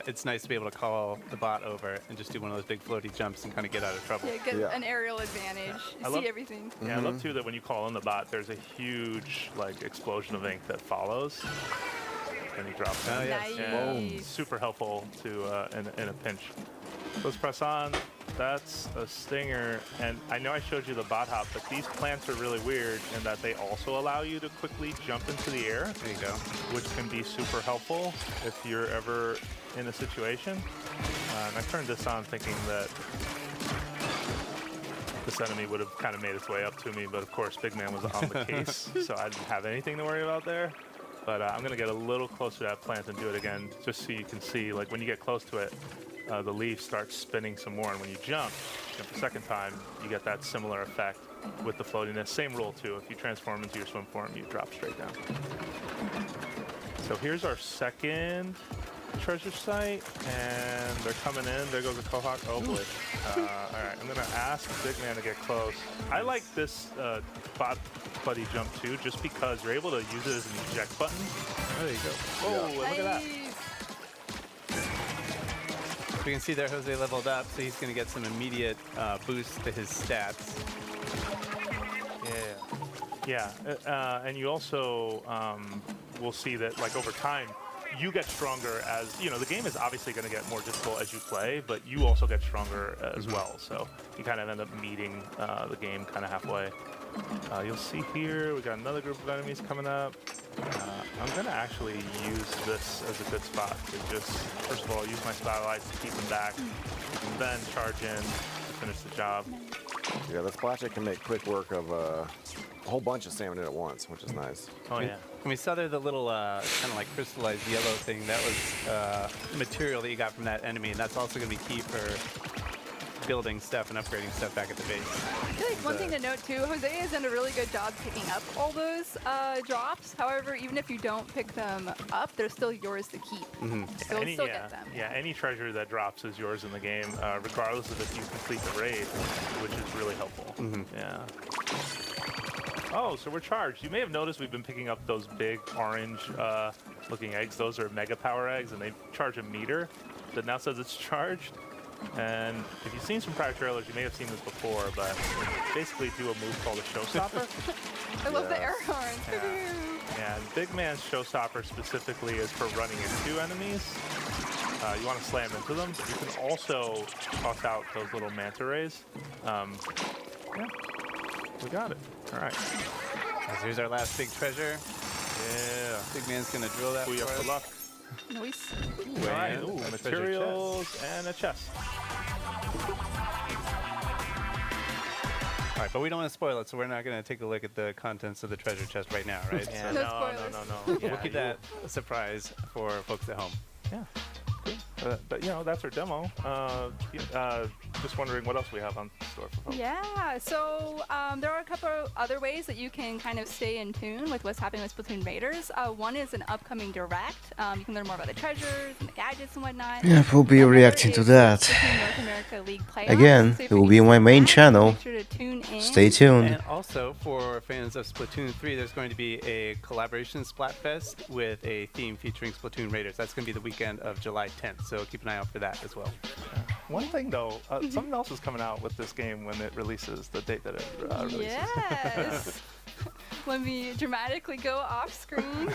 It's nice to be able to call the bot over and just do one of those big floaty jumps and kind of get out of trouble. Yeah, get an aerial advantage. You see everything. Yeah, I love too that when you call in the bot, there's a huge explosion of ink that follows. And he drops it. Oh, yes. Nice. Super helpful to in a pinch. Let's press on. That's a stinger, and I know I showed you the bot hop, but these plants are really weird in that they also allow you to quickly jump into the air. There you go. Which can be super helpful if you're ever in a situation. And I turned this on thinking that this enemy would have kind of made its way up to me, but of course Big Man was on the case, so I didn't have anything to worry about there. But I'm going to get a little closer to that plant and do it again, just so you can see, when you get close to it, the leaf starts spinning some more, and when you jump the second time, you get that similar effect with the floatiness. Same rule too, if you transform into your swim form, you drop straight down. So here's our second treasure site, and they're coming in. There goes a Quahog. Oh boy. All right, I'm gonna ask Big Man to get close. I like this bot buddy jump too, just because you're able to use it as an eject button. There you go. Oh, look at that. You can see there Jose leveled up, so he's going to get some immediate boost to his stats. Yeah, and you also will see that over time you get stronger as the game is obviously going to get more difficult as you play, but you also get stronger as well. So you kind of end up meeting the game kind of halfway. You'll see here we got another group of enemies coming up. I'm going to actually use this as a good spot to just, first of all, use my spotlights to keep them back, and then charge in to finish the job. Yeah, the Splatchet can make quick work of whole bunch of salmon in at once, which is nice. Oh, yeah. And we saw there the little kind of like crystallized yellow thing. That was material that you got from that enemy, and that's also going to be key for building stuff and upgrading stuff back at the base. I feel like one thing to note too, Jose has done a really good job picking up all those drops. However, even if you don't pick them up, they're still yours to keep. So still get them. Yeah, any treasure that drops is yours in the game, regardless of if you complete the raid, which is really helpful. Yeah. Oh, so we're charged. You may have noticed we've been picking up those big orange looking eggs. Those are mega power eggs, and they charge a meter that now says it's charged. And if you've seen some prior trailers, you may have seen this before, but basically do a move called a showstopper. I love the air horns. Yeah, and Big Man's showstopper specifically is for running into enemies. You want to slam into them, but you can also toss out those little manta rays. Yeah, we got it. All right. So here's our last big treasure. Yeah. Big Man's going to drill that Booyah for luck. Nice. All right. Ooh, materials and a chest. All right, but we don't want to spoil it, so we're not going to take a look at the contents of the treasure chest right now, right? Yeah, No no. We'll keep that a surprise for folks at home. Yeah. But you know, that's our demo. Just wondering what else we have on store for folks. Yeah, so there are a couple of other ways that you can kind of stay in tune with what's happening with Splatoon Raiders. One is an upcoming direct. You can learn more about the treasures and the gadgets and whatnot. Yeah, we'll be reacting to that. Splatoon North America League playoffs. Again, So if it will you be can on my main subscribe, channel. make sure to tune in. Stay tuned. And also, for fans of Splatoon 3, there's going to be a collaboration Splatfest with a theme featuring Splatoon Raiders. That's going to be the weekend of July 10th, so keep an eye out for that as well. One thing though, something else is coming out with this game when it releases, the date that it releases. Yes. Let me dramatically go off screen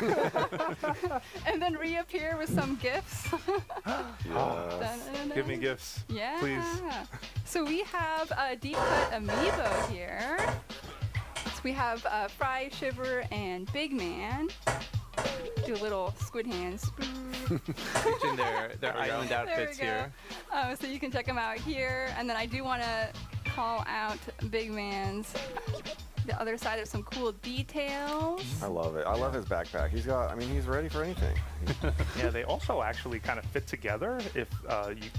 and then reappear with some gifts. Give me gifts, yeah. please. So we have a deep cut amiibo here. So we have Fry, Shiver, and Big Man. Do a little squid hands. Featuring their island outfits here. So you can check them out here. And then I do want to call out Big Man's. The other side, there's some cool details. I love it. I love his backpack. He's got, I mean, he's ready for anything. Yeah, they also actually kind of fit together if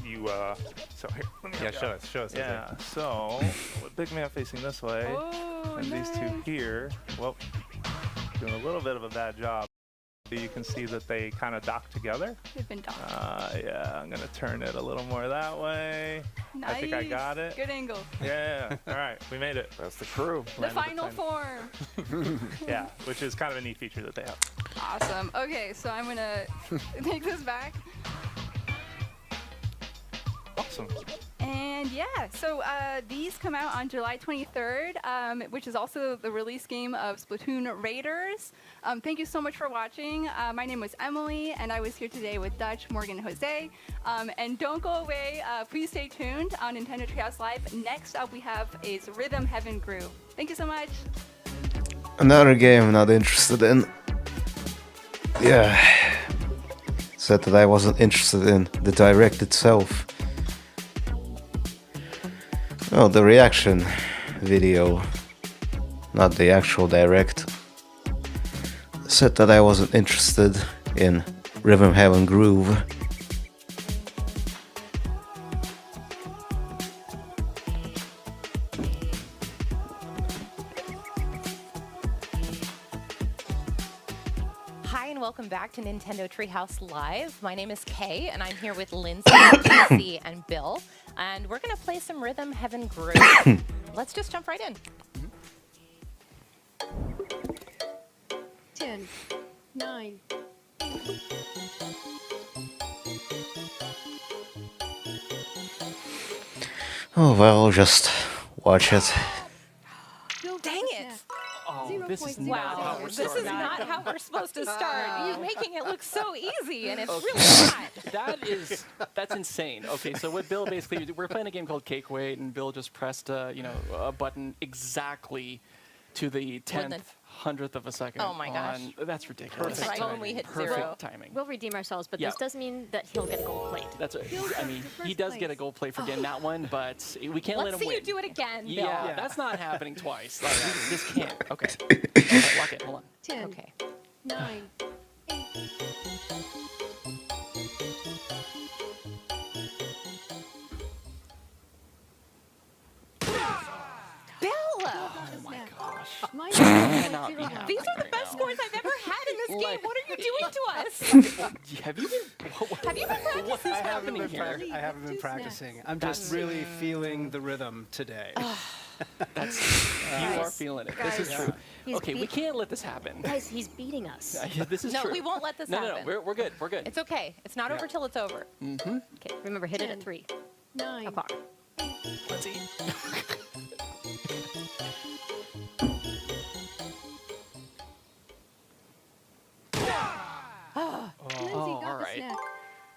you so here, let me show us. Yeah, so with Big Man facing this way, and these two here, well, doing a little bit of a bad job. You can see that they kind of dock together. They've been docked. Yeah, I'm gonna turn it a little more that way. Nice. I think I got it. Good angle. Yeah. All right, we made it. That's the crew. The final form. Yeah, which is kind of a neat feature that they have. Awesome. Okay, so I'm gonna take this back. Awesome. And yeah, so these come out on July 23rd, which is also the release game of Splatoon Raiders. Thank you so much for watching. My name was Emily, and I was here today with Dutch, Morgan, and Jose. And don't go away. Please stay tuned on Nintendo Treehouse Live. Next up, we have is Rhythm Heaven Groove. Thank you so much. Another game I'm not interested in. Yeah. Said that I wasn't interested in the direct itself. Oh, the reaction video, not the actual direct, said that I wasn't interested in Rhythm Heaven Groove. Hi and welcome back to Nintendo Treehouse Live. My name is Kay and I'm here with Lindsay, Casey, and Bill. And we're going to play some Rhythm Heaven Groove. Let's just jump right in. 10, 9. Oh well, just watch it. Dang it! Oh, this is Wow, not how we're this is starting. not how we're supposed to start. You're making it look so easy, and it's Okay. really not. That's insane. Okay, so what Bill basically, we're playing a game called Cake Weight, and Bill just pressed a button exactly to the 10th 1/100th of a second. Oh my gosh. That's ridiculous. Perfect right when we hit Perfect zero. timing. We'll redeem ourselves, but Yeah. this does mean that he'll get a gold plate. That's I mean, he does get a gold plate for getting that one, but we can't let Let's him see win. you do it again, Bill. Yeah, that's not happening twice. Like, this can't. Okay. Okay, lock it. Hold on. 10, Okay. 9, 8. Bill! Oh my gosh. These are the best scores I've ever had in this game. What are you doing to us? Have you been? Have you been practicing? What's happening here? I haven't been practicing. I'm just really feeling the rhythm today. You are feeling it. This is Guys, true. he's Okay, we can't let this happen. Guys, he's beating us. This is No, true. we won't let this No, happen. we're good. We're good. It's okay. It's not over till it's over. Mm-hmm. Okay, remember, hit it at 3 9. o'clock. Let's eat. Lindsay all got the right. snack.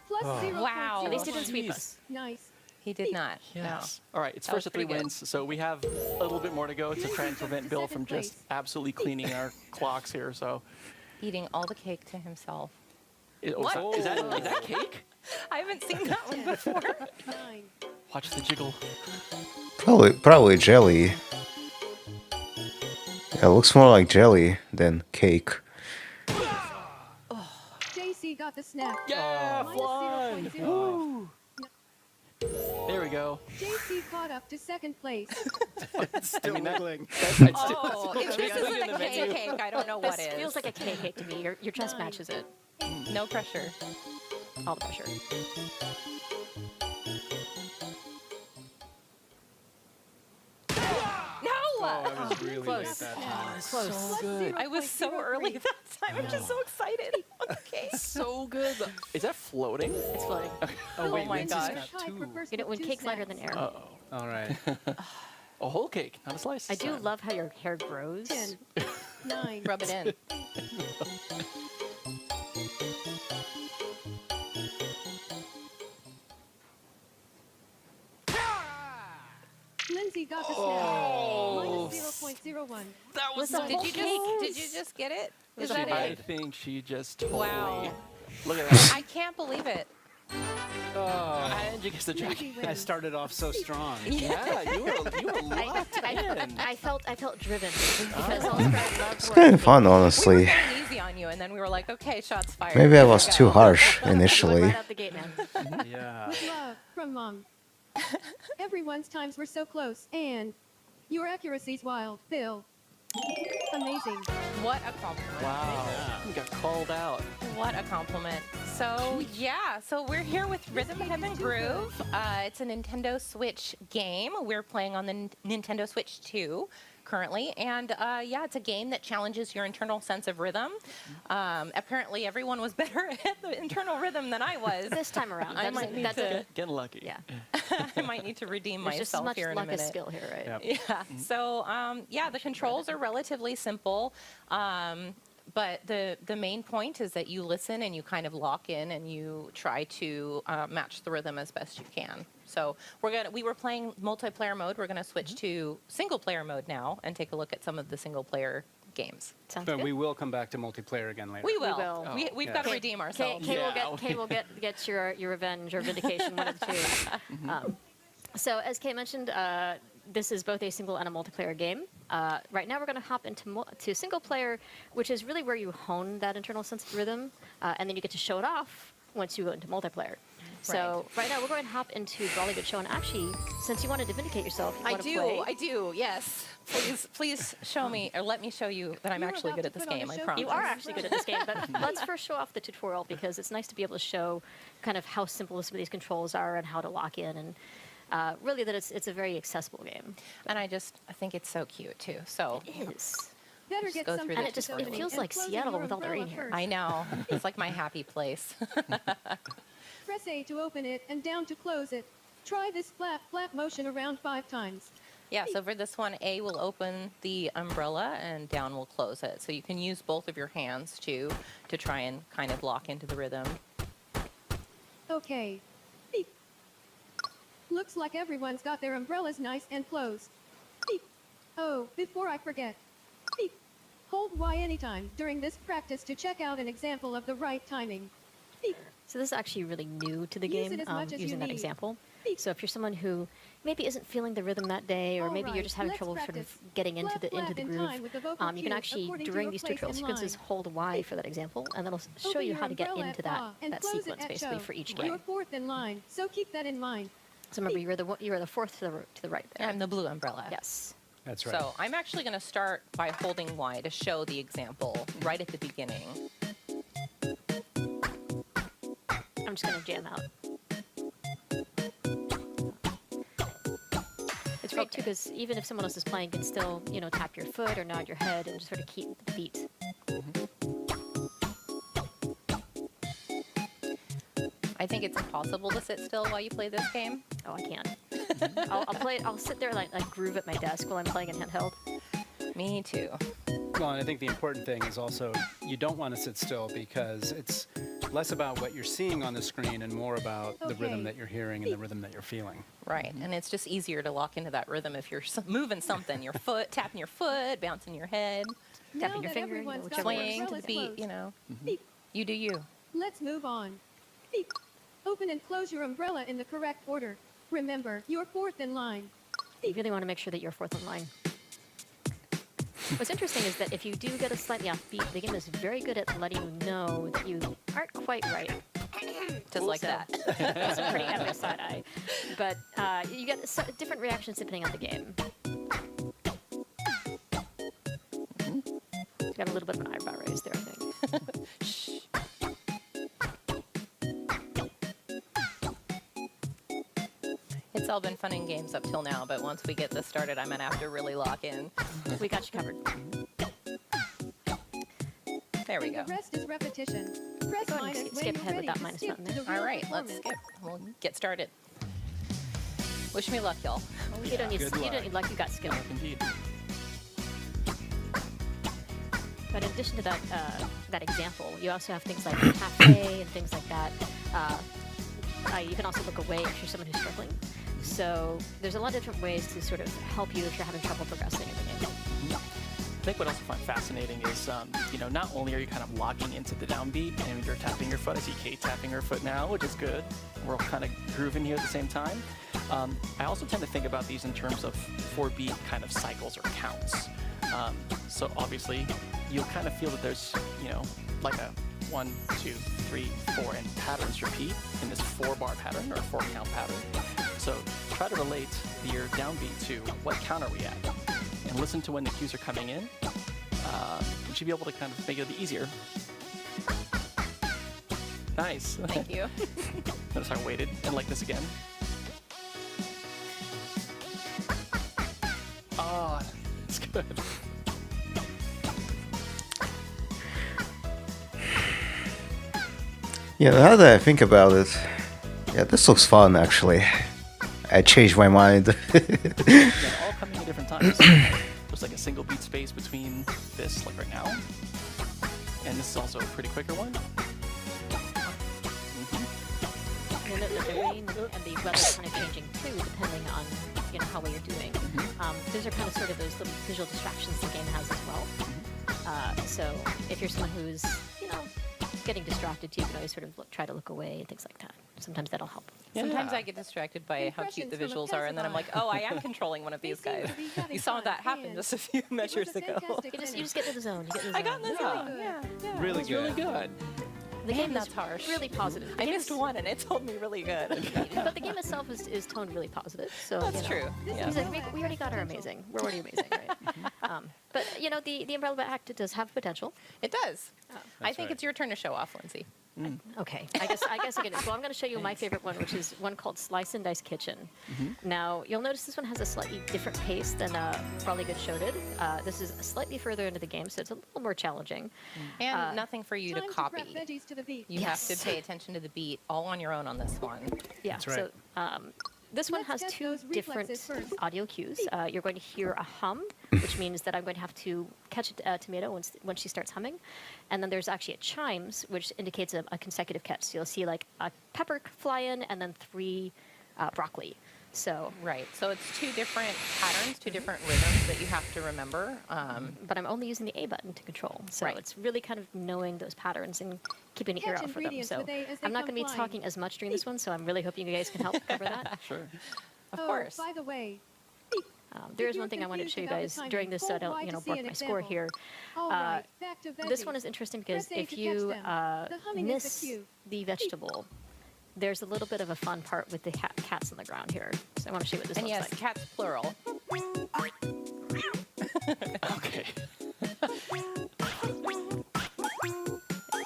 Plus 0. Wow. At least he didn't sweep us. Nice. He did not. Yes. All right, it's That first was of 3 pretty good. wins, so we have a little bit more to go to try and prevent Bill from just place. absolutely cleaning our clocks here. So, Eating all the cake to himself. What? Is that cake? I haven't seen that one before. 9. Watch the jiggle. Probably jelly. Yeah, it looks more like jelly than cake. JC got the snack. Yeah, Minus 0.01. There we go. JC caught up to second place. Still wiggling. Oh, if this isn't a cake, I don't know what This is. feels like a cake to me. Your chest matches it. No pressure. All the pressure. No! I was really late Close. that time. Close. Good. I was so early that time. I'm just so excited. Okay. So good. Is that floating? It's floating. Oh wait, my Lindsay's gosh. got 2. You know, when cake's lighter than air. Uh-oh. All right. A whole cake, not a slice. I do love how your hair grows. 10, 9. Rub it in. Lindsay got the snack. Oh. Minus 0.01. That was So so did you just get it? Is that I it? think she just totally. Wow. Look at that. I can't believe it. And you get the jacket. I started off so strong. Yeah, you were locked in. I felt driven because also I love It's kind of fun, We were honestly. going easy on you, and then we were like, okay, shots fired. Maybe I Here we was go. too harsh Went initially. right out the gate, man. Yeah. Love from Mom. Everyone's times were so close, and your accuracy's wild, Bill. Amazing. What a compliment. Wow. You got called out. What a compliment. So, yeah, so we're here with Rhythm Heaven Groove. It's a Nintendo Switch game. We're playing on the Nintendo Switch 2 currently. And, yeah, it's a game that challenges your internal sense of rhythm. Apparently, everyone was better at the internal rhythm than I was. This time around. I might need to... Getting lucky. Yeah. I might need to redeem There's just as myself much here in a luck minute. as skill here, right? Yep. Yeah. So, yeah, the controls are relatively simple. But the main point is that you listen and you kind of lock in and you try to match the rhythm as best you can. So we were playing multiplayer mode. We're gonna switch to single player mode now and take a look at some of the single player games. Sounds But good. we will come back to multiplayer again later. We will. will. We've Yeah. got to redeem ourselves. Kay Yeah. will get your revenge or vindication, one of the two. So as Kay mentioned, this is both a single and a multiplayer game. Right now we're going to hop into to single player, which is really where you hone that internal sense of rhythm, and then you get to show it off once you go into multiplayer. So right now we're going to hop into Jolly Good Show, and actually, since you wanted to vindicate yourself, you want to play. I do, yes. Please show me, or let me show you that I'm actually good at this game, I promise. You are actually good at this game, but let's first show off the tutorial because it's nice to be able to show kind of how simple some of these controls are and how to lock in, and really that it's a very accessible game. And I think it's so cute too. So It is. Better Just get go some through the And it tutorial. feels and like closing Seattle your with all the umbrella rain here. first. I know. It's like my happy place. Press A to open it and down to close it. Try this flap motion around 5 times. Yeah, so for this one, A will open the umbrella and down will close it. So you can use both of your hands to try and kind of lock into the rhythm. Okay. Beep. Looks like everyone's got their umbrellas nice and closed. Beep. Oh, before I forget. Beep. Hold Y anytime during this practice to check out an example of the right timing. Beep. So this is actually really new to the Use game, it as much as using you that need. example. So if you're someone who maybe isn't feeling the rhythm that day, or maybe you're just having trouble sort of getting into the groove, you can actually, during these tutorial sequences, hold Y for that example, and that'll show you how to get into that sequence basically for each game. You're fourth in line, so keep that in mind. So remember, you are the fourth to the right there. I'm the blue umbrella. Yes. That's right. So I'm actually going to start by holding Y to show the example right at the beginning. I'm just going to jam out. It's great too, because even if someone else is playing, you can still, tap your foot or nod your head and just sort of keep the beat. I think it's impossible to sit still while you play this game. Oh, I can't. I'll play it. I'll sit there like groove at my desk while I'm playing in handheld. Me too. Well, and I think the important thing is also you don't want to sit still, because it's less about what you're seeing on the screen and more about the rhythm that you're hearing and the rhythm that you're feeling. Right, and it's just easier to lock into that rhythm if you're moving something, your foot, tapping your foot, bouncing your head, tapping your finger, swaying to the beat, Beep. You do you. Let's move on. Beep. Open and close your umbrella in the correct order. Remember, you're fourth in line. You really want to make sure that you're fourth in line. What's interesting is that if you do get a slightly off beat, the game is very good at letting you know that you aren't quite right. Just like that. That's a pretty epic side eye. But you get different reactions depending on the game. Got a little bit of an eyebrow raise there, I think. Shh. It's all been fun and games up till now, but once we get this started, I'm going to have to really lock in. We got you covered. There we go. The rest is repetition. Press Go ahead minus and when skip you're ahead with ready that to minus skip button there. the All real right, let's performance. skip. We'll get started. Wish me luck, y'all. You don't need luck, you got skill. Indeed. But in addition to that example, you also have things like cafe and things like that. You can also look away if you're someone who's struggling. So there's a lot of different ways to sort of help you if you're having trouble progressing in the game. I think what I also find fascinating is, not only are you kind of logging into the downbeat and you're tapping your foot. I see Kate tapping her foot now, which is good. We're all kind of grooving here at the same time. I also tend to think about these in terms of 4-beat kind of cycles or counts. So obviously, you'll kind of feel that there's, like a 1, 2, 3, 4, and patterns repeat in this 4-bar pattern or 4-count pattern. So try to relate your downbeat to what count are we at, and listen to when the cues are coming in. You should be able to kind of make it a bit easier. Nice. Thank you. Notice I waited and like this again. Oh, it's good. Yeah, now that I think about it, yeah, this looks fun actually. I changed my mind. They're all coming at different times. There's like a single beat space between this, like right now, and this is also a pretty quicker one. You'll note that the rain and the weather are kind of changing too, depending on how well you're doing. Those are kind of sort of those little visual distractions the game has as well. So if you're someone who's getting distracted, you can always sort of try to look away and things like that. Sometimes that'll help. Sometimes I get distracted by how cute the visuals are, and then I'm like, oh, I am controlling one of these guys. You saw that happen just a few measures ago. You just get in the zone. I got in the zone. Yeah. Really It's good. really good. The game That's is harsh. really positive. I missed one, and it told me really good. But the game itself is toned really positive. So That's true. Yeah. He's like, we already got our amazing. We're already amazing, right? But the Umbrella Act does have potential. It does. I think it's your turn to show off, Lindsay. Okay, I guess I can. Well, I'm going to show you my favorite one, which is one called Slice and Dice Kitchen. Now, you'll notice this one has a slightly different pace than Frolic Good Show did. This is slightly further into the game, so it's a little more challenging. And nothing for you to copy. Veggies to the beat. You have to pay attention to the beat all on your own on this one. Yeah. That's right. So this one has get 2 those different reflexes first. audio cues. You're going to hear a hum, which means that I'm going to have to catch a tomato when she starts humming. And then there's actually a chimes, which indicates a consecutive catch. So you'll see like a pepper fly in and then 3 broccoli. So right. So it's two different patterns, two different rhythms that you have to remember. But I'm only using the A button to control. So it's really kind of knowing those patterns and keeping an ear out for them. So I'm not going to be talking as much during this one, so I'm really hoping you guys can help cover that. Sure. Of course. By the way, there is one thing I wanted to show you guys during this, so I don't, block my score here. This one is interesting because if you miss the vegetable, there's a little bit of a fun part with the cats on the ground here. So I want to show you what this looks like. And yes, cats plural. Okay.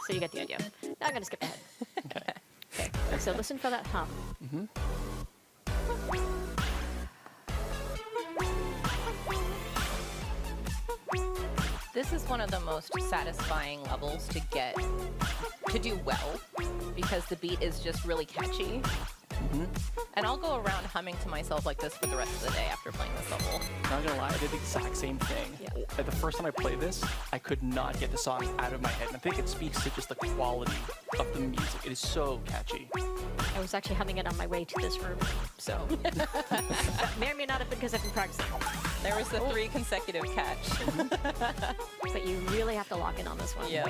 So you get the idea. Now I'm going to skip ahead. Okay. So listen for that hum. This is one of the most satisfying levels to do well, because the beat is just really catchy. And I'll go around humming to myself like this for the rest of the day after playing this level. Not gonna lie, I did the exact same thing. Like the first time I played this, I could not get the song out of my head. And I think it speaks to just the quality of the music. It is so catchy. I was actually humming it on my way to this room, so that may or may not have been because I've been practicing. There was the 3 consecutive catch. But you really have to lock in on this one. Yeah.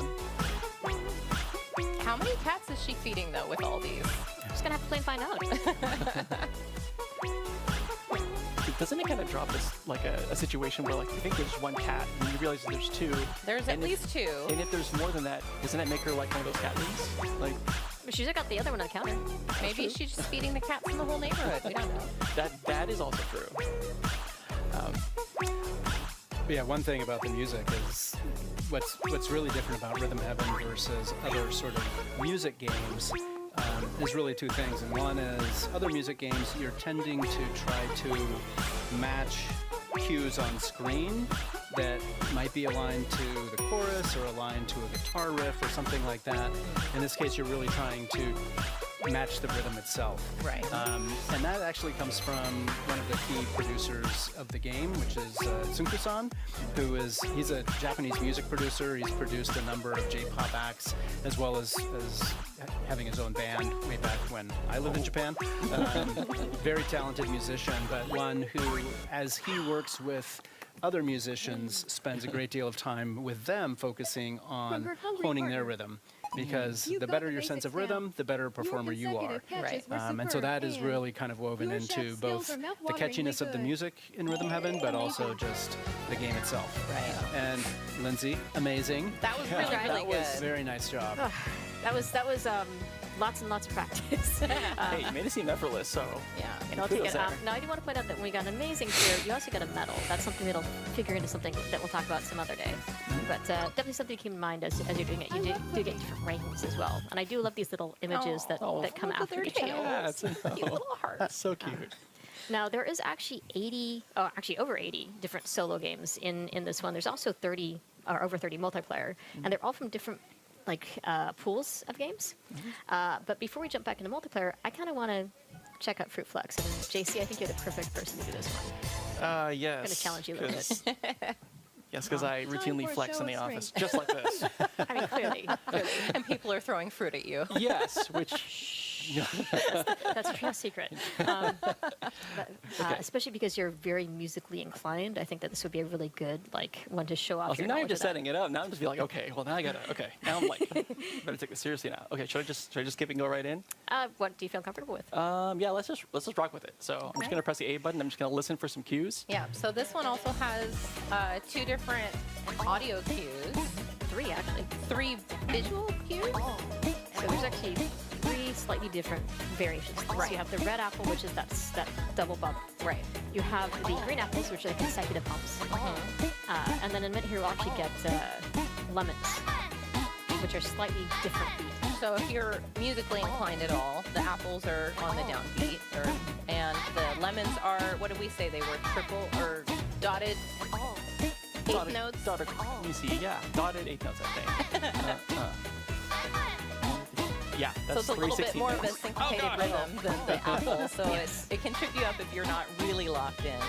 How many cats is she feeding, though, with all these? I'm just going to have to play and find out. Doesn't it kind of drop this, like a situation where, like, you think there's one cat, and you realize there's 2? There's at least 2. And if there's more than that, doesn't that make her, like, one of those cat ladies? Like, she's got the other one on the counter. Maybe she's just feeding the cats in the whole neighborhood. We don't know. That is also true. But yeah, one thing about the music is what's really different about Rhythm Heaven versus other sort of music games is really 2 things. And one is other music games, you're tending to try to match cues on screen that might be aligned to the chorus or aligned to a guitar riff or something like that. In this case, you're really trying to match the rhythm itself. Right. And that actually comes from one of the key producers of the game, which is Tsunku-san, he's a Japanese music producer. He's produced a number of J-pop acts, as well as having his own band way back when I lived in Japan. Very talented musician, but one who, as he works with other musicians, spends a great deal of time with them focusing on honing their rhythm. Because the better your sense of rhythm, the better performer you are. Right. And so that is really kind of woven into both the catchiness of the music in Rhythm Heaven, but also just the game itself. Right. And Lindsay, amazing. That was really, really good. Very nice job. That was lots and lots of practice. Hey, you made it seem effortless, so yeah. And I'll take it. Now I do want to point out that when we got an amazing tier, you also got a medal. That's something that'll figure into something that we'll talk about some other day. But definitely something to keep in mind as you're doing it. You do get different rankings as well. And I do love these little images that come after each other. Yeah, it's cute little hearts. That's so cute. Now there is actually over 80 different solo games in this one. There's also 30 or over 30 multiplayer, and they're all from different pools of games. But before we jump back into multiplayer, I kind of want to check out Fruit Flex. And JC, I think you're the perfect person to do this one. Yes. I'm going to challenge you a little bit. Yes, because I routinely flex in the office, just like this. I mean, clearly. And people are throwing fruit at you. Yes, which... That's a true secret. Especially because you're very musically inclined, I think that this would be a really good one to show off. Now you're just setting it up. Now I'm just be like, okay, well now I gotta. Okay, now I'm like, better take this seriously now. Okay, should I just skip and go right in? What do you feel comfortable with? Yeah, let's just rock with it. So I'm just gonna press the A button. I'm just gonna listen for some cues. Yeah. So this one also has 2 different audio cues. 3 actually. 3 visual cues. So there's actually 3 slightly different variations. Right. So you have the red apple, which is that double bump. Right. You have the green apples, which are the consecutive bumps. And then in a minute here, we'll actually get lemons, which are slightly different beats. So if you're musically inclined at all, the apples are on the downbeat, and the lemons are, what did we say? They were triple or dotted eighth notes? Dotted, let me see, yeah. Dotted 8 notes, I think. Yeah, that's so it's a little bit more of a notes. syncopated rhythm than the apple, so it can trip you up if you're not really locked in.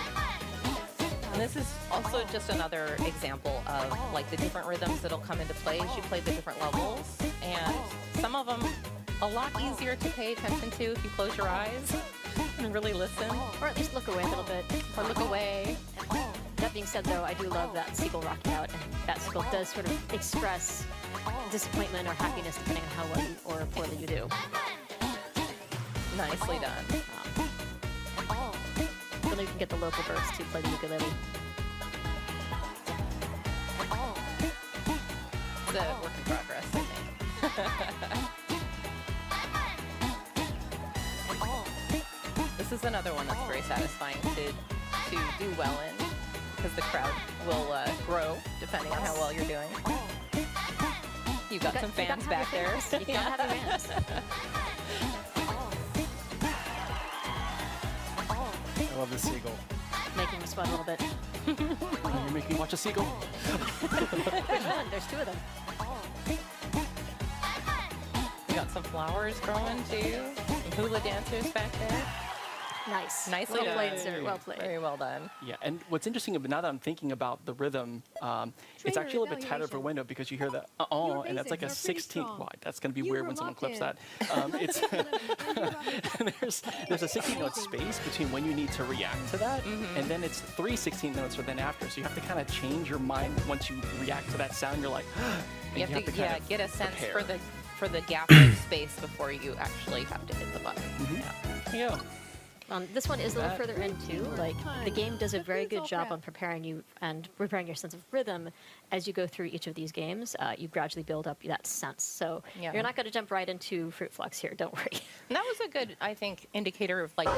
And this is also just another example of the different rhythms that'll come into play as you play the different levels. And some of them a lot easier to pay attention to if you close your eyes. and really listen. Or at least look away a little bit. Or look away. That being said, though, I do love that seagull rocking out, and that seagull does sort of express disappointment or happiness depending on how well or poorly you do. Nicely done. Then you can get the local birds to play the ukulele. It's a work in progress, I think. This is another one that's very satisfying to do well in, because the crowd will grow depending on how well you're doing. You've got some fans back there. You gotta have your fans. I love the seagull. Making me sweat a little bit. You're making me watch a seagull. Which one? There's two of them. We got some flowers growing too. Some hula dancers back there. Nice. Nicely Well done. played, sir. Well played. Very well done. Yeah, and what's interesting, now that I'm thinking about the rhythm, it's actually a little bit tighter for window because you hear the and that's like a 16th. Why? That's going to be weird when someone clips that. It's there's a 16-note space between when you need to react to that, and then it's 3 16 notes for then after. So you have to kind of change your mind once you react to that sound. You're like, You have to kind of get a sense prepare. for the gap of space before you actually have to hit the button. Yeah. This one is a little further in too. Like the game does a very good job on preparing you and preparing your sense of rhythm as you go through each of these games. You gradually build up that sense. So you're not going to jump right into Fruit Flux here. Don't worry. And that was a good, I think, indicator of like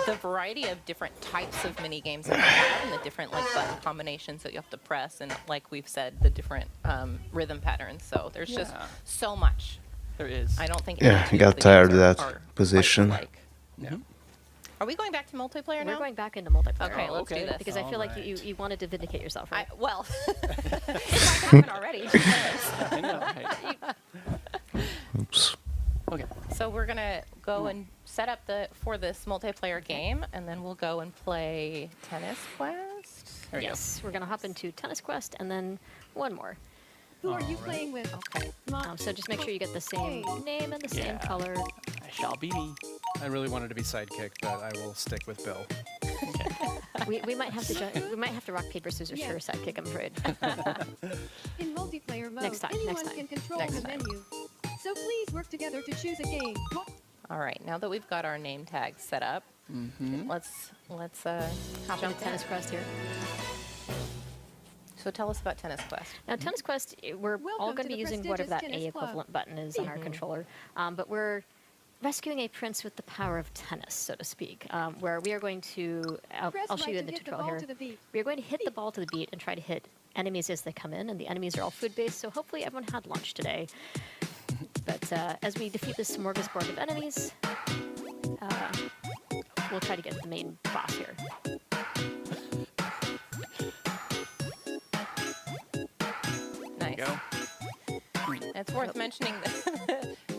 the variety of different types of mini games that you have and the different like button combinations that you have to press, and like we've said, the different rhythm patterns. So there's just so much. There is. I don't think. Yeah, I got tired of that position. Are we going back to multiplayer now? We're going back into multiplayer. Okay, let's do this. Because I feel like you wanted to vindicate yourself, right? Well, it might happen already. I know, right? Oops. Okay. So we're gonna go and set up for this multiplayer game, and then we'll go and play Tennis Quest. Yes, we're going to hop into Tennis Quest and then one more. Who are you playing with? Okay. So just make sure you get the same name and the same color. I shall be me. I really wanted to be sidekick, but I will stick with Bill. We might have to we might have to rock paper scissors for a sidekick, I'm afraid. In multiplayer mode, Next time, anyone next time. can control Next the time. menu. So please work together to choose a game. All right. Now that we've got our name tags set up, let's Hop jump into Tennis Quest here. So tell us about Tennis Quest. Now, Tennis Quest, we're all going to be using whatever that A equivalent button is on our controller, but we're rescuing a prince with the power of tennis, so to speak, where we are going to, I'll show you in the tutorial here, we are going to hit the ball to the beat and try to hit enemies as they come in, and the enemies are all food-based, so hopefully everyone had lunch today. But as we defeat this smorgasbord of enemies, we'll try to get the main boss here. Nice. It's worth mentioning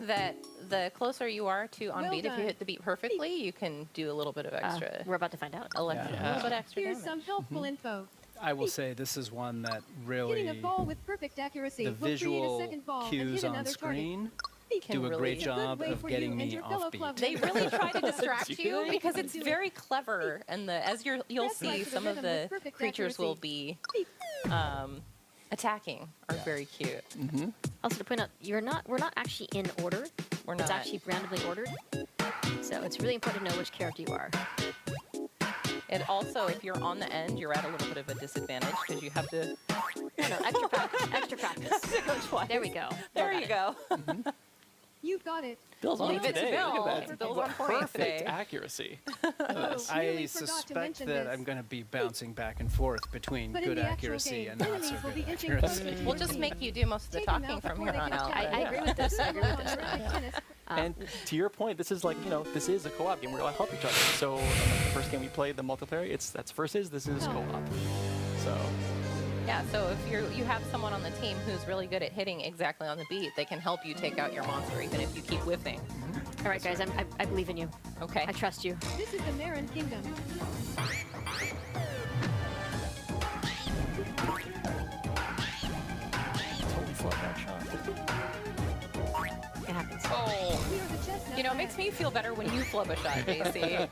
that the closer you are to on beat, if you hit the beat perfectly, you can do a little bit of extra. We're about to find out. A little bit extra Here's damage. some helpful info. I will say this is one that Hitting really, a ball with perfect accuracy the will create a visual second ball and cues hit on another screen Can do a really- great job of getting me off beat. They really try to distract you because it's very clever, and as you'll see, some of the creatures will be attacking are very cute. Also to point out, we're not actually in order. We're It's not. actually randomly ordered. So it's really important to know which character you are. And also, if you're on the end, you're at a little bit of a disadvantage because you have to. No, extra practice. Extra practice. Go twice. There we go. There you go. You've got it. Bill's on Leave it it to today. Bill. Look at that. Bill's on point Perfect today. accuracy. I suspect that I'm going to be bouncing back and forth between But in good the actual accuracy game, and not so enemies will good be inching accuracy. closer to We'll just make you do most of the talking from here on out. I agree with this. I agree with this. And to your point, this is like, this is a co-op game. We're going to help each other. So the first game we played, the multiplayer, this is co-op. So Yeah, so if you have someone on the team who's really good at hitting exactly on the beat, they can help you take out your monster even if you keep whiffing. All right, guys, I believe in you. Okay. I trust you. This is the Marin Kingdom. totally flubbed that shot. It happens. Oh. We are the chestnut makes me feel better when you flub a shot, JC.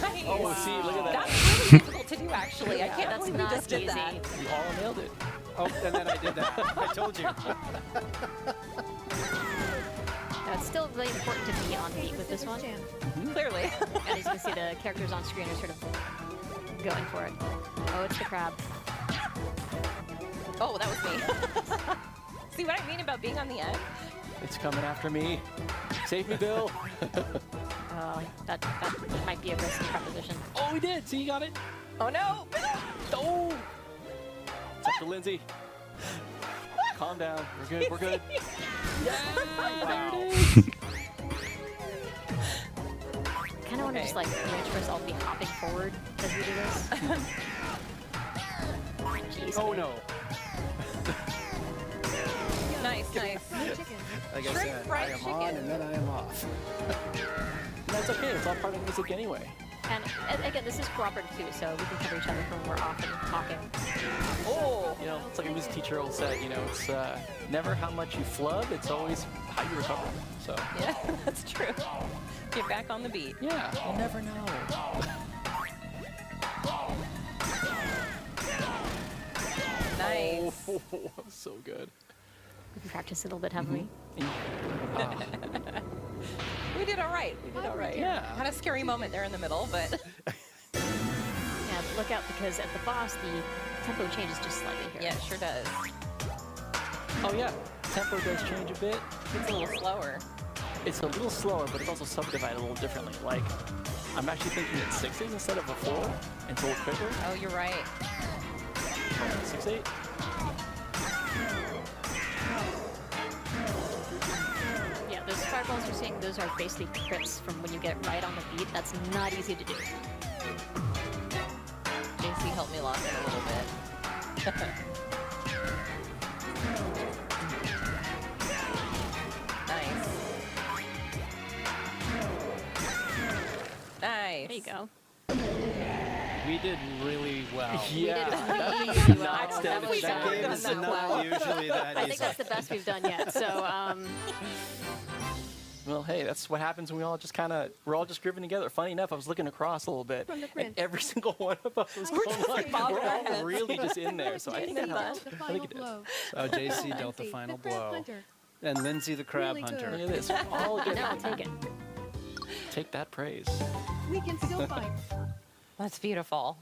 Nice. Oh, see, look at that. That's really difficult to do, actually. I can't that's believe we not just did easy. that. You all nailed it. Oh, and then I did that. I told you. It's still really important to be on beat with this one. Clearly. And as you can see, the characters on screen are sort of going for it. Oh, it's the crab. Oh, that was me. See what I mean about being on the end? It's coming after me. Save me, Bill. Oh, that might be a risky proposition. Oh, we did. See, you got it. Oh, no. Oh. It's up to Lindsay. Calm down. We're good. We're good. Yeah. Wow. Kind of want to just like image myself be hopping forward as we do this. Jeez, Oh no. Nice, nice. Like I Shrimp said, I fried am on chicken. and then I am off. That's okay. It's all part of the music anyway. And again, this is cooperative too, so we can cover each other when we're off and talking. Oh! You know, it's like a music teacher will say, you know, it's never how much you flub, it's always how you recover. So. Yeah, that's true. Get back on the beat. Yeah, you never know. Nice. Oh, so good. We can practice a little bit, haven't we? We did all right. We did all right. Yeah. Had a scary moment there in the middle, but... Yeah, look out because at the boss, the tempo changes just slightly here. Yeah, it sure does. Oh yeah, tempo does change a bit. It's a little slower. It's a little slower, but it's also subdivided a little differently. Like, I'm actually thinking it's 6/8 instead of a 4. It's a little quicker. Oh, you're right. 6/8. Yeah, those fireballs you're seeing, those are basically crits from when you get right on the beat. That's not easy to do. JC helped me lock in a little bit. Nice. Nice. There you go. We did really well. Yeah. Really well. Not standard. We've That never game done is that not well. usually that I easy. think that's the best we've done yet. So, Well, hey, that's what happens when we're all just grooving together. Funny enough, I was looking across a little bit, From the and print. every single one of us was going like, we're all really just in there. So I think that helped. The I think final it did. blow. So JC dealt the final crab blow. hunter. And Lindsay the crab Really hunter. good. Look at this. We're all good. now I'll take it. Take that praise. We can still fight. That's beautiful.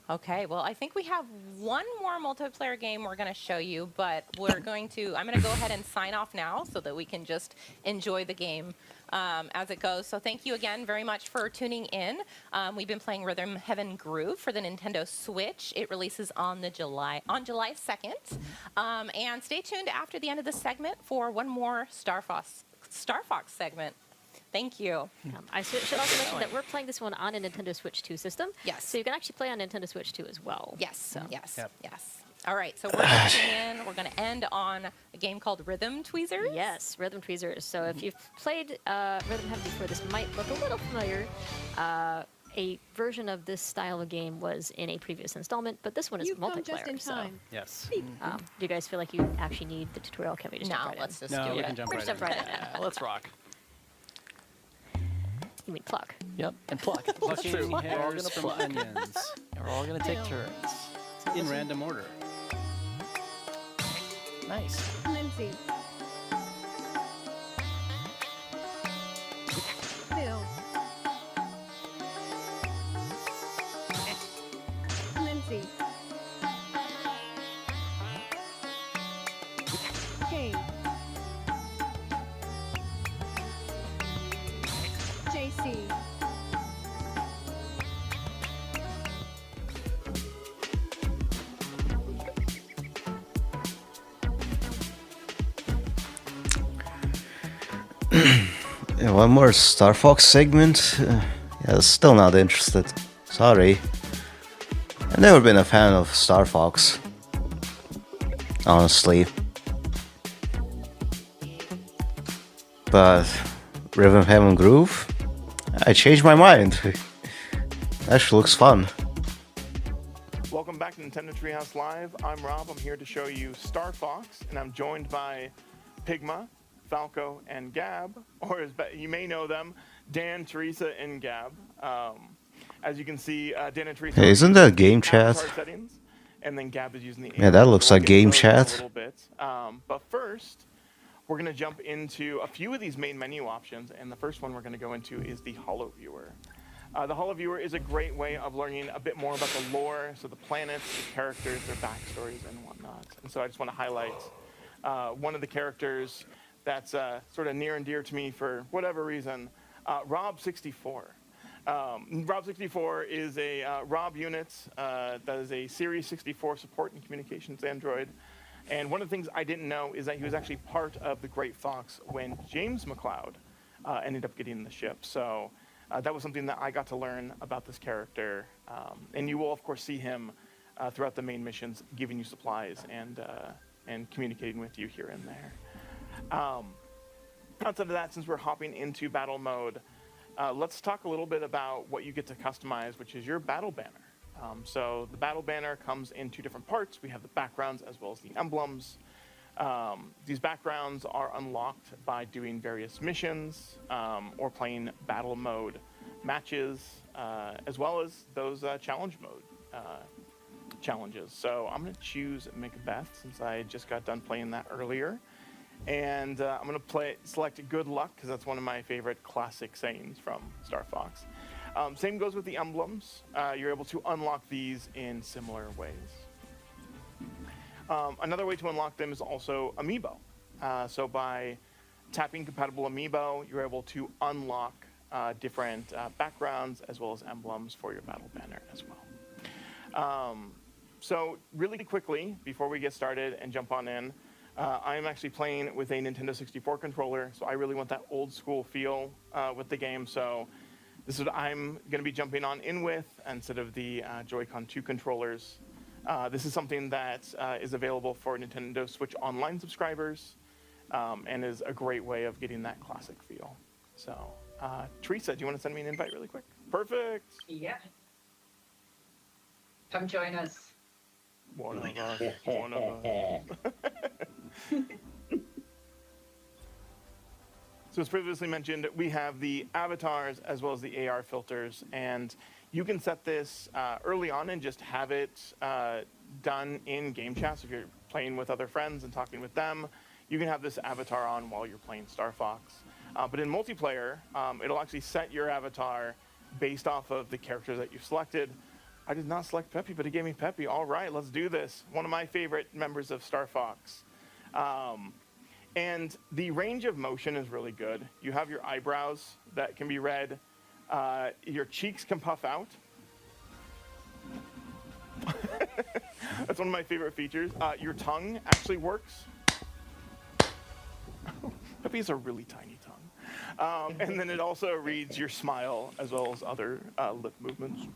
Okay, well, I think we have one more multiplayer game we're going to show you, but I'm going to go ahead and sign off now so that we can just enjoy the game as it goes. So thank you again very much for tuning in. We've been playing Rhythm Heaven Groove for the Nintendo Switch. It releases on July 2nd. And stay tuned after the end of the segment for one more Star Fox segment. Thank you. I should also mention that we're playing this one on a Nintendo Switch 2 system. Yes. So you can actually play on Nintendo Switch 2 as well. Yes, So. yes, Yep. yes. All right, so we're going to end on a game called Rhythm Tweezers. Yes, Rhythm Tweezers. So if you've played Rhythm Heaven before, this might look a little familiar. A version of this style of game was in a previous installment, but this one is You've come multiplayer. just in time. Yes. Do you guys feel like you actually need the tutorial? Can we just jump No, right let's in? just No, do we it. can jump We're right just in. jump right in. Let's rock. You mean pluck? Yep, and pluck. Plucking We're all hairs gonna from pluck. onions And we're all gonna take turns. in random order. Nice. Lindsay. Bill. Lindsay. Kate. JC. Yeah, one more Star Fox segment? Yeah, still not interested. Sorry. I've never been a fan of Star Fox. Honestly. But Rhythm Heaven Groove? I changed my mind. Actually looks fun. Welcome welcome back to Nintendo Treehouse Live. I'm Rob. I'm here to show you Star Fox, and I'm joined by Pigma, Falco, and Gab, or as you may know them, Dan, Teresa, and Gab. As you can see, Dan and Teresa. Hey, isn't that game chat? Settings, and then Gab is using the. Yeah, that looks like game chat. A little bit, but first, we're going to jump into a few of these main menu options, and the first one we're going to go into is the Holo Viewer. The Holo Viewer is a great way of learning a bit more about the lore, so the planets, the characters, their backstories, and whatnot. And so I just want to highlight one of the characters that's sort of near and dear to me for whatever reason, Rob64. Rob64 is a Rob unit that is a Series 64 support and communications android. And one of the things I didn't know is that he was actually part of the Great Fox when James McLeod ended up getting the ship. So that was something that I got to learn about this character. And you will, of course, see him throughout the main missions, giving you supplies and communicating with you here and there. Outside of that, since we're hopping into battle mode, let's talk a little bit about what you get to customize, which is your battle banner. So the battle banner comes in two different parts. We have the backgrounds as well as the emblems. These backgrounds are unlocked by doing various missions or playing battle mode matches, as well as those challenge mode challenges. So I'm going to choose Macbeth since I just got done playing that earlier. And I'm going to select Good Luck because that's one of my favorite classic sayings from Star Fox. Same goes with the emblems. You're able to unlock these in similar ways. Another way to unlock them is also Amiibo. So by tapping compatible Amiibo, you're able to unlock different backgrounds as well as emblems for your battle banner as well. So really quickly, before we get started and jump on in, I'm actually playing with a Nintendo 64 controller, so I really want that old school feel with the game. So this is what I'm going to be jumping on in with instead of the Joy-Con 2 controllers. This is something that is available for Nintendo Switch Online subscribers and is a great way of getting that classic feel. So, Teresa, do you want to send me an invite really quick? Perfect. Yeah. Come join us. One of us. One of us. So as previously mentioned, we have the avatars as well as the AR filters, and you can set this early on and just have it done in game chat. So if you're playing with other friends and talking with them, you can have this avatar on while you're playing Star Fox. But in multiplayer, it'll actually set your avatar based off of the characters that you've selected. I did not select Peppy, but it gave me Peppy. All right, let's do this. One of my favorite members of Star Fox. And the range of motion is really good. You have your eyebrows that can be read. Your cheeks can puff out. That's one of my favorite features. Your tongue actually works. Peppy has a really tiny tongue. And then it also reads your smile as well as other lip movements.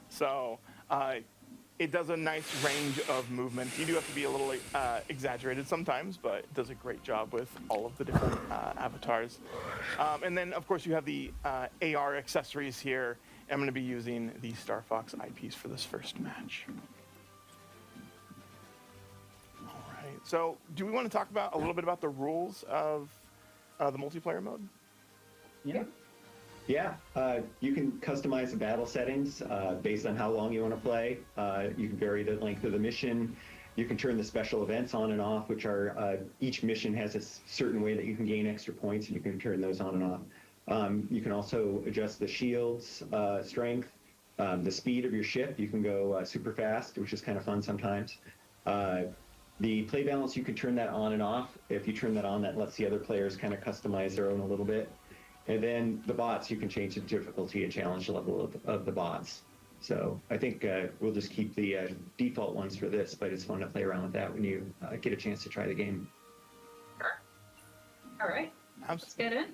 So it does a nice range of movement. You do have to be a little exaggerated sometimes, but it does a great job with all of the different avatars. And then, of course, you have the AR accessories here. I'm going to be using the Star Fox eyepiece for this first match. All right. So do we want to talk about a little bit about the rules of the multiplayer mode? Yeah. Yeah, you can customize the battle settings based on how long you want to play. You can vary the length of the mission. You can turn the special events on and off, which are each mission has a certain way that you can gain extra points, and you can turn those on and off. You can also adjust the shield's strength, the speed of your ship. You can go super fast, which is kind of fun sometimes. The play balance, you can turn that on and off. If you turn that on, that lets the other players kind of customize their own a little bit. And then the bots, you can change the difficulty and challenge level of the bots. So I think we'll just keep the default ones for this, but it's fun to play around with that when you get a chance to try the game. Sure. All right. Let's get in.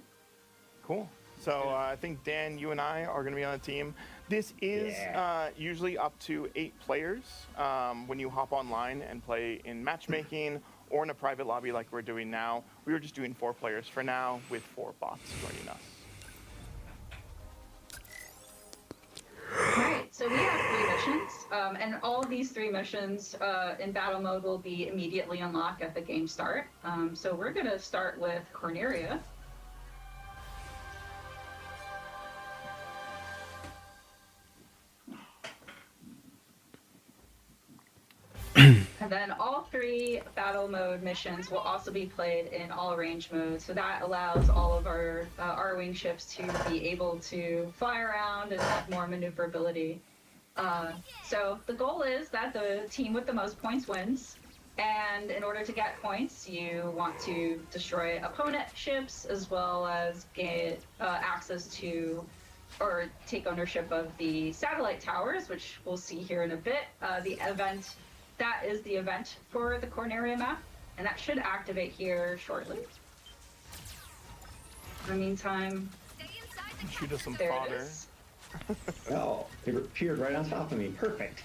Cool. So I think, Dan, you and I are going to be on a team. This is usually up to 8 players when you hop online and play in matchmaking or in a private lobby like we're doing now. We were just doing 4 players for now with 4 bots joining us. All right, so we have 3 missions, and all of these 3 missions in battle mode will be immediately unlocked at the game start. So we're going to start with Corneria. And then all 3 battle mode missions will also be played in all range mode. So that allows all of our R-Wing ships to be able to fly around and have more maneuverability. So the goal is that the team with the most points wins. And in order to get points, you want to destroy opponent ships as well as get access to or take ownership of the satellite towers, which we'll see here in a bit. That is the event for the Corneria map, and that should activate here shortly. In the meantime, shoot us some there it fodder. is. Oh, they appeared right on top of me. Perfect.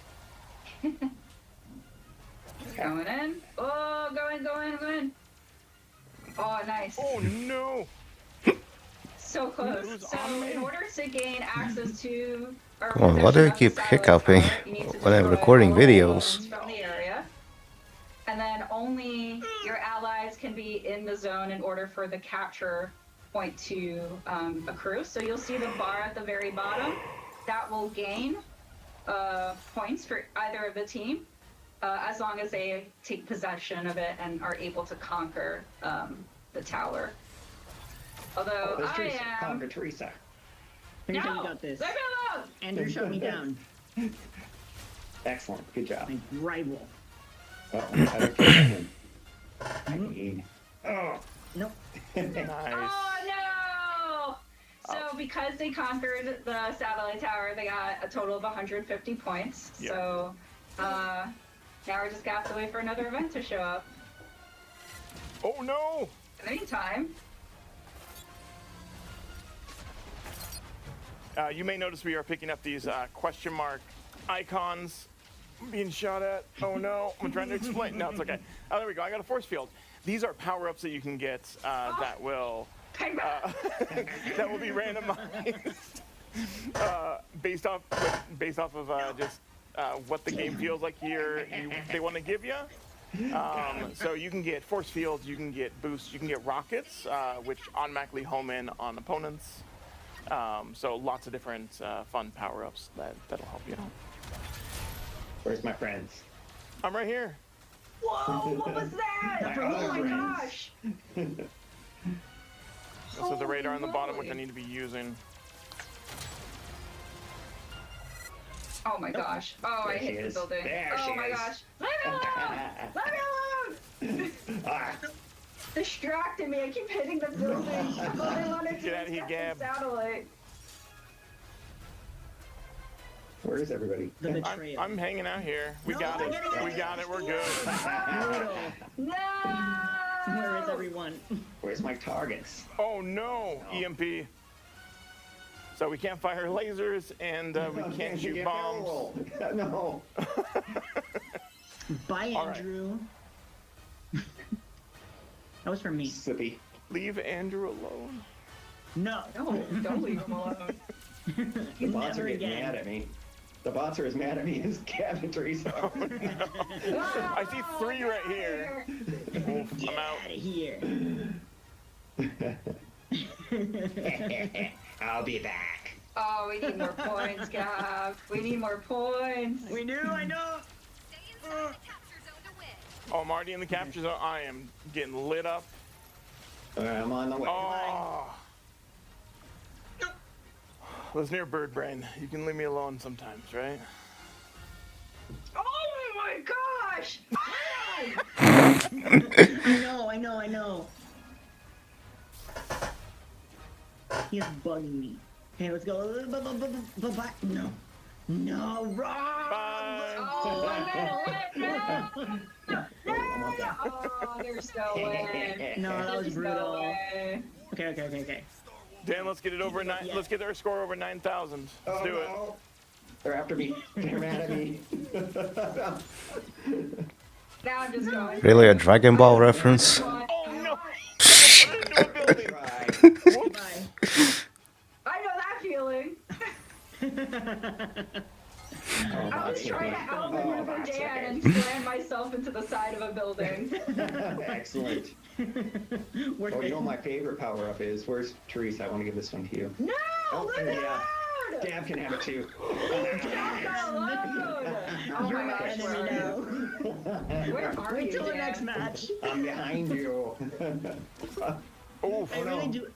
Going in. Oh, going. Oh, nice. Oh, no. So close. So in order to gain access to or Come on, why do I keep hiccuping when I'm recording videos? from the area, and then only your allies can be in the zone in order for the capture point to accrue. So you'll see the bar at the very bottom. That will gain points for either of the team as long as they take possession of it and are able to conquer the tower. Although there's I Teresa. am... Conquer Teresa. Teresa, No! you got this. Leave me alone! Andrew shut me down. Excellent. Good job. My rival. Oh, I don't care him. I mean, oh. Nope. Nice. Oh no! So because they conquered the satellite tower, they got a total of 150 points. Yep. So now we're just gonna have to wait for another event to show up. Oh no! In the meantime, you may notice we are picking up these question mark icons being shot at. Oh no, I'm trying to explain. No, it's okay. Oh, there we go. I got a force field. These are power-ups that you can get that will that will be randomized based off of just what the game feels like they want to give you. So you can get force fields, you can get boosts, you can get rockets, which automatically home in on opponents. So lots of different fun power-ups that'll help you out. Where's my friends? I'm right here. whoa! What was that? Oh my gosh! So the radar on the bottom, which I need to be using. Oh my gosh! Oh, I hit the building. Oh my gosh! Leave me alone! Leave me alone! Distracted me. I keep hitting the building. I wanted to Get out of here, Gab. the satellite. Where is everybody? The betrayal. I'm hanging out here. We got it. We got it. We're good. No! Where is everyone? Where's my targets? Oh no, EMP. So we can't fire lasers and we can't shoot bombs. No. Bye, All right. Andrew. That was for me. Sippy. Leave Andrew alone. No. No, don't leave him alone. The bots are Never getting again. mad at me. The bots are as mad at me as Gab and Teresa. Oh, no. I see 3 right here. Oof, Get I'm out. out of here. I'll be back. Oh, we need more points, Gab. We need more points. We do, I know. Oh, I'm already in the capture zone. I am getting lit up. I'm on the way. Oh. Listen here, bird brain. You can leave me alone sometimes, right? Oh my gosh! I know. He's bugging me. Okay, let's go. No. No, wrong! Oh, there's no way. No, that was There's no brutal. way. Okay. Dan, let's get it over 9. Let's get our score over 9,000. Let's do it. They're after me. They're mad at me. Now I'm just going. Really a Dragon Ball reference? Oh no! I know that feeling. slam myself into the side of a building. Excellent. Oh, you know what my favorite power-up is? Where's Teresa? I want to give this one to you. No! Oh, Leave me yeah. alone! Dab can have it too. Leave me alone! Oh You're my my gosh, enemy now. Where are Wait you, till the Dan? next match. I'm behind you. I really do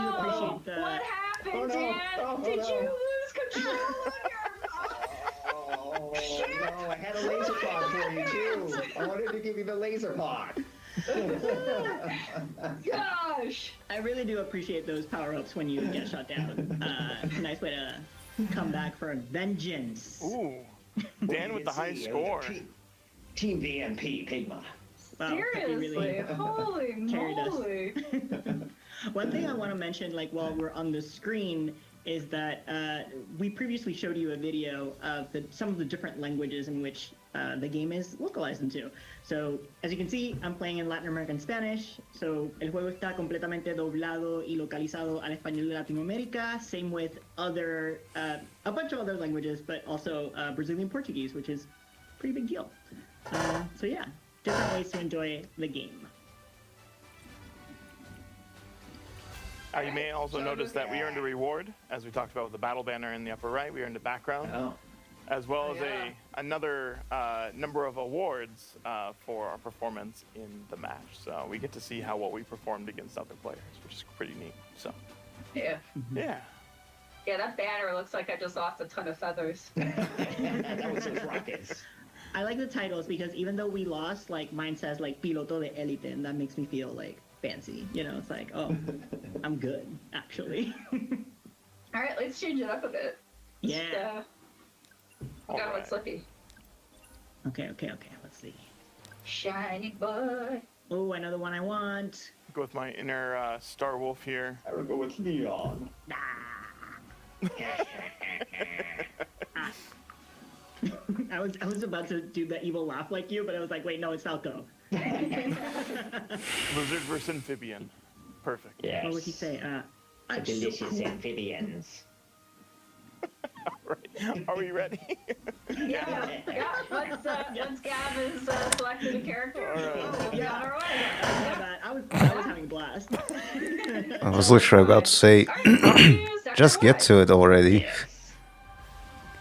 appreciate the. What happened, Oh, no. Dan? Oh, Did no. you lose control of Oh, no, I had a laser pod for you too. I wanted to give you the laser pod. Gosh! I really do appreciate those power-ups when you get shut down. It's a nice way to come back for vengeance. Ooh, Dan with the high score. Team VMP, Pigma. Wow, Seriously, really holy carried us. moly! One thing I want to mention, like while we're on the screen, is that we previously showed you a video of some of the different languages in which the game is localized into. So, as you can see, I'm playing in Latin American Spanish. So, el juego está completamente doblado y localizado al español de Latinoamérica. Same with other, a bunch of other languages, but also Brazilian Portuguese, which is a pretty big deal. So yeah, different ways to enjoy the game. You may also notice that we earned a reward, as we talked about with the battle banner in the upper right. We earned a background, as well as another number of awards for our performance in the match. So we get to see what we performed against other players, which is pretty neat. So Yeah. yeah. Yeah, that banner looks like I just lost a ton of feathers. That was just rockets. I like the titles because even though we lost, like mine says like Piloto de Elite, and that makes me feel like fancy. You know, it's like, oh, I'm good, actually. All right, let's change it up a bit. Yeah. Got one slippy. Okay, let's see. Shiny boy. Oh, another one I want. Go with my inner Star Wolf here. I would go with Leon. I was about to do the evil laugh like you, but I was like, wait, no, it's Falco. Lizard versus amphibian. Perfect. Yes. What would he say? I'm Delicious so cool. amphibians. Right. Are we ready? Yeah. Once Gav is selected a character, we'll be on our way. I was having a blast. I was literally about to say, just get to it already.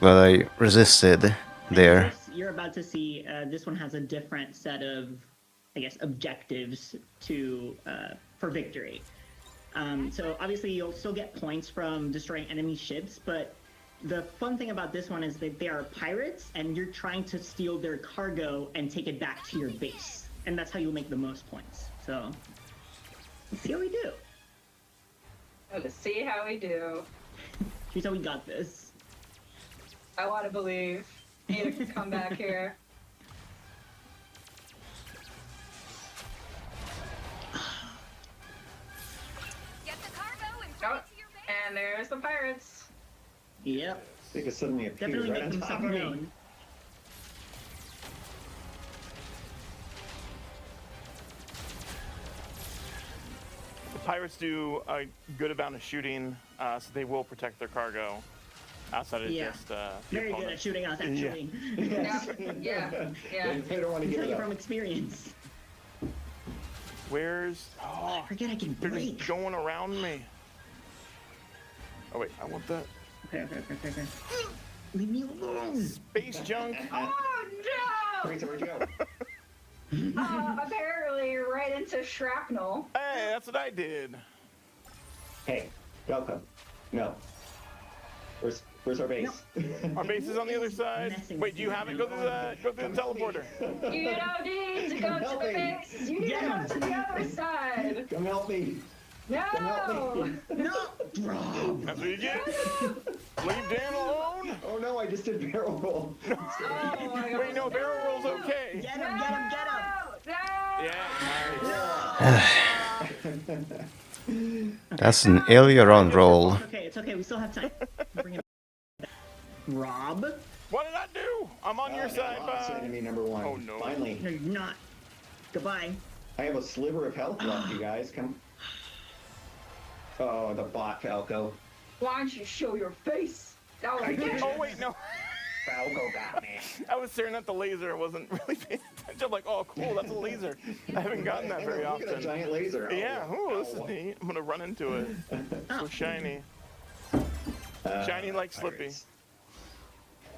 But I resisted there. You're about to see, this one has a different set of, I guess, objectives to for victory. So obviously you'll still get points from destroying enemy ships, but the fun thing about this one is that they are pirates, and you're trying to steal their cargo and take it back to your base. And that's how you'll make the most points. So, let's see how we do. Let's see how we do. Here's how we got this. I want to believe. Nita can come back here. Oh, and there's the pirates. Yep. They just suddenly appear Definitely right make on themselves top of me. known. The pirates do a good amount of shooting, so they will protect their cargo outside of just the Very good opponent. at shooting us, actually. Yeah. They don't want to I can give tell it you up. from experience. Where's... Oh, I forget I can they're break. just going around me. Oh wait, I want that. Okay. Leave me alone. Space junk. Oh no! Teresa, where'd you go? Apparently right into shrapnel. Hey, that's what I did. Hey, welcome. No. Where's our base? Our base is on the other side. Wait, do you have it? Go through the teleporter. You don't need to go to the base. You need to go to the other side. Come help me. No. Come help me. No. That's what you get. Leave Dan alone. Oh no, I just did barrel roll. Oh my God. Wait, no, barrel roll's okay. Get him. Yeah. That's an aileron roll. It's okay. We still have time. Bring it back. Rob? What did I do? I'm on your side, That's bud. enemy number one. Oh no. Finally. No, you're not. Goodbye. I have a sliver of health left, you guys. Come. Oh, the bot Falco. Why don't you show your face? That was Oh wait, no. Falco got me. I was staring at the laser. I wasn't really paying attention. I'm like, oh, cool, that's a laser. I haven't gotten that very Look at often. a giant laser. Yeah, ooh, this is neat. I'm gonna run into it. So shiny. Shiny like Slippy.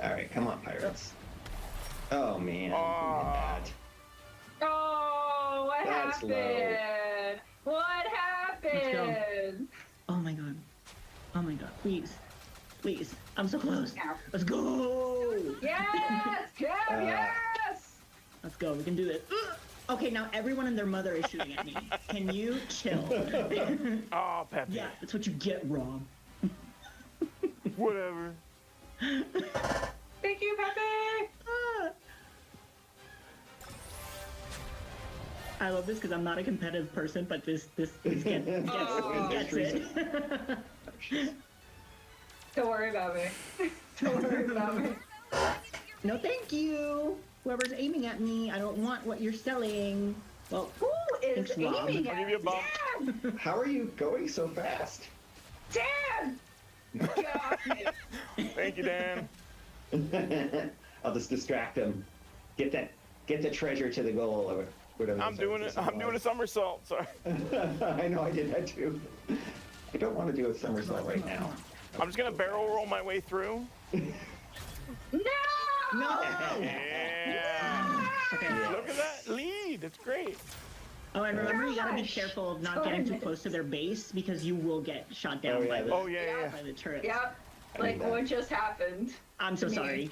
All right, come on, pirates. Oh man. Oh, what That's happened? What happened? Oh my god. Oh my god. Please. Please. I'm so close. Let's go. Yes, Kev, yes. Let's go. We can do this. Okay, now everyone and their mother is shooting at me. Can you chill? Oh, Peppy. Yeah, that's what you get, Rob. Whatever. Thank you, Pepe. I love this because I'm not a competitive person, but this gets it. Don't worry about me. Don't worry about me. No, thank you. Whoever's aiming at me, I don't want what you're selling. Well, who is thanks, Rob. aiming at me? Dan! How are you going so fast? Dan! Thank you, Dan. I'll just distract him. Get the treasure to the goal. Or whatever. I'm doing it. I'm doing a somersault. Sorry. I know I did that too. I don't want to do a somersault right now. I'm just gonna barrel roll my way through. No! Yeah. Okay. Look at that lead. It's great. Oh, and remember, you gotta be careful of not getting too close to their base because you will get shot down by the by the turret. Yep. Like what just happened. I'm so to me. sorry.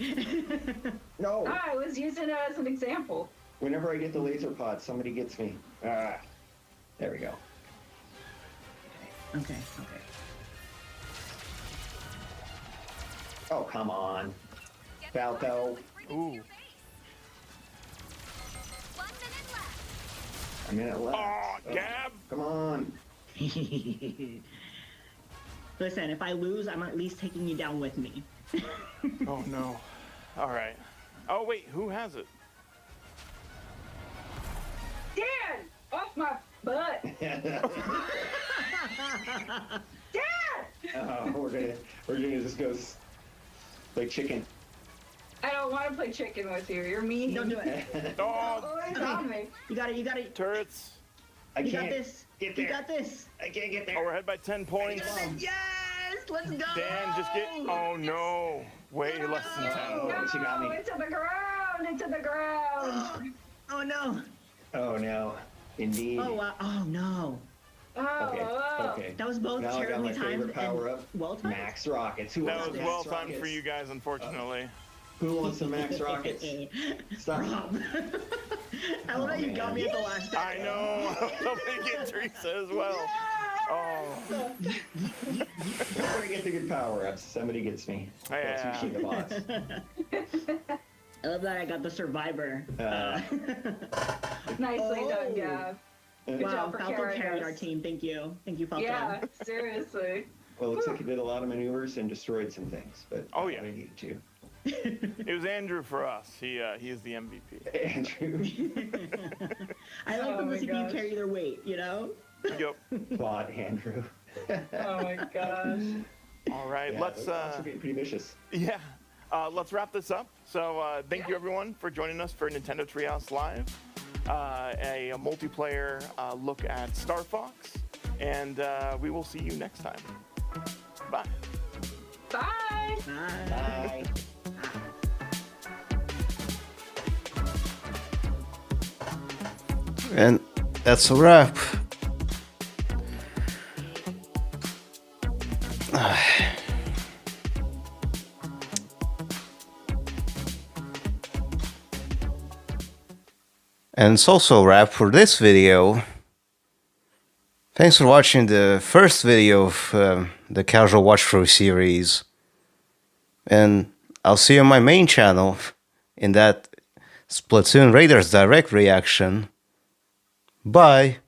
No. I was using it as an example. Whenever I get the laser pod, somebody gets me. There we go. Okay. Oh, come on. Falco. Ooh. A minute left. Oh, Gab. Come on. Listen, if I lose, I'm at least taking you down with me. Oh no. All right. Oh wait, who has it? Dan! Off my butt! Dan! We're gonna just go play chicken. I don't want to play chicken with you. You're mean. Don't do it. Oh, Always on me. You got it. Turrets. You got this. Get there. You got this. I can't get there. Oh, we're ahead by 10 points. Yes! Let's go! Dan, just get. Oh no. Way less than 10. Oh, she got me. Into the ground! Into the ground! Oh no! Oh no. Indeed. Oh wow! Oh no! Okay. That was both Now I got terribly my favorite timed power and up. well timed. Max rockets. Who That wants was Max well timed rockets? for you guys, unfortunately. Who wants some Max rockets? Stop. Rob. I love that you got me at the last I know. Somebody get Teresa as well. Oh. Before I get the good power ups, somebody gets me. Yeah. That's usually the boss. I love that I got the survivor. Nicely done, Gab. Good Wow, job for Falco carrying carried us. our team. Thank you, Falco. Yeah, seriously. Well, it looks like you did a lot of maneuvers and destroyed some things, but Oh, yeah. we need to. It was Andrew for us. He is the MVP. Andrew. I like Oh when the my CPU gosh. carry their weight. You know. Yep. Claude Andrew. Oh my gosh. All right. Yeah, Let's. those bots are getting pretty vicious. Yeah. Let's wrap this up. So thank you everyone for joining us for Nintendo Treehouse Live, a multiplayer look at Star Fox, and we will see you next time. Bye. Bye. Bye. And that's a wrap. And it's also a wrap for this video. Thanks for watching the first video of the Casual Watchthrough series. And I'll see you on my main channel in that Splatoon Raiders direct reaction. Bye!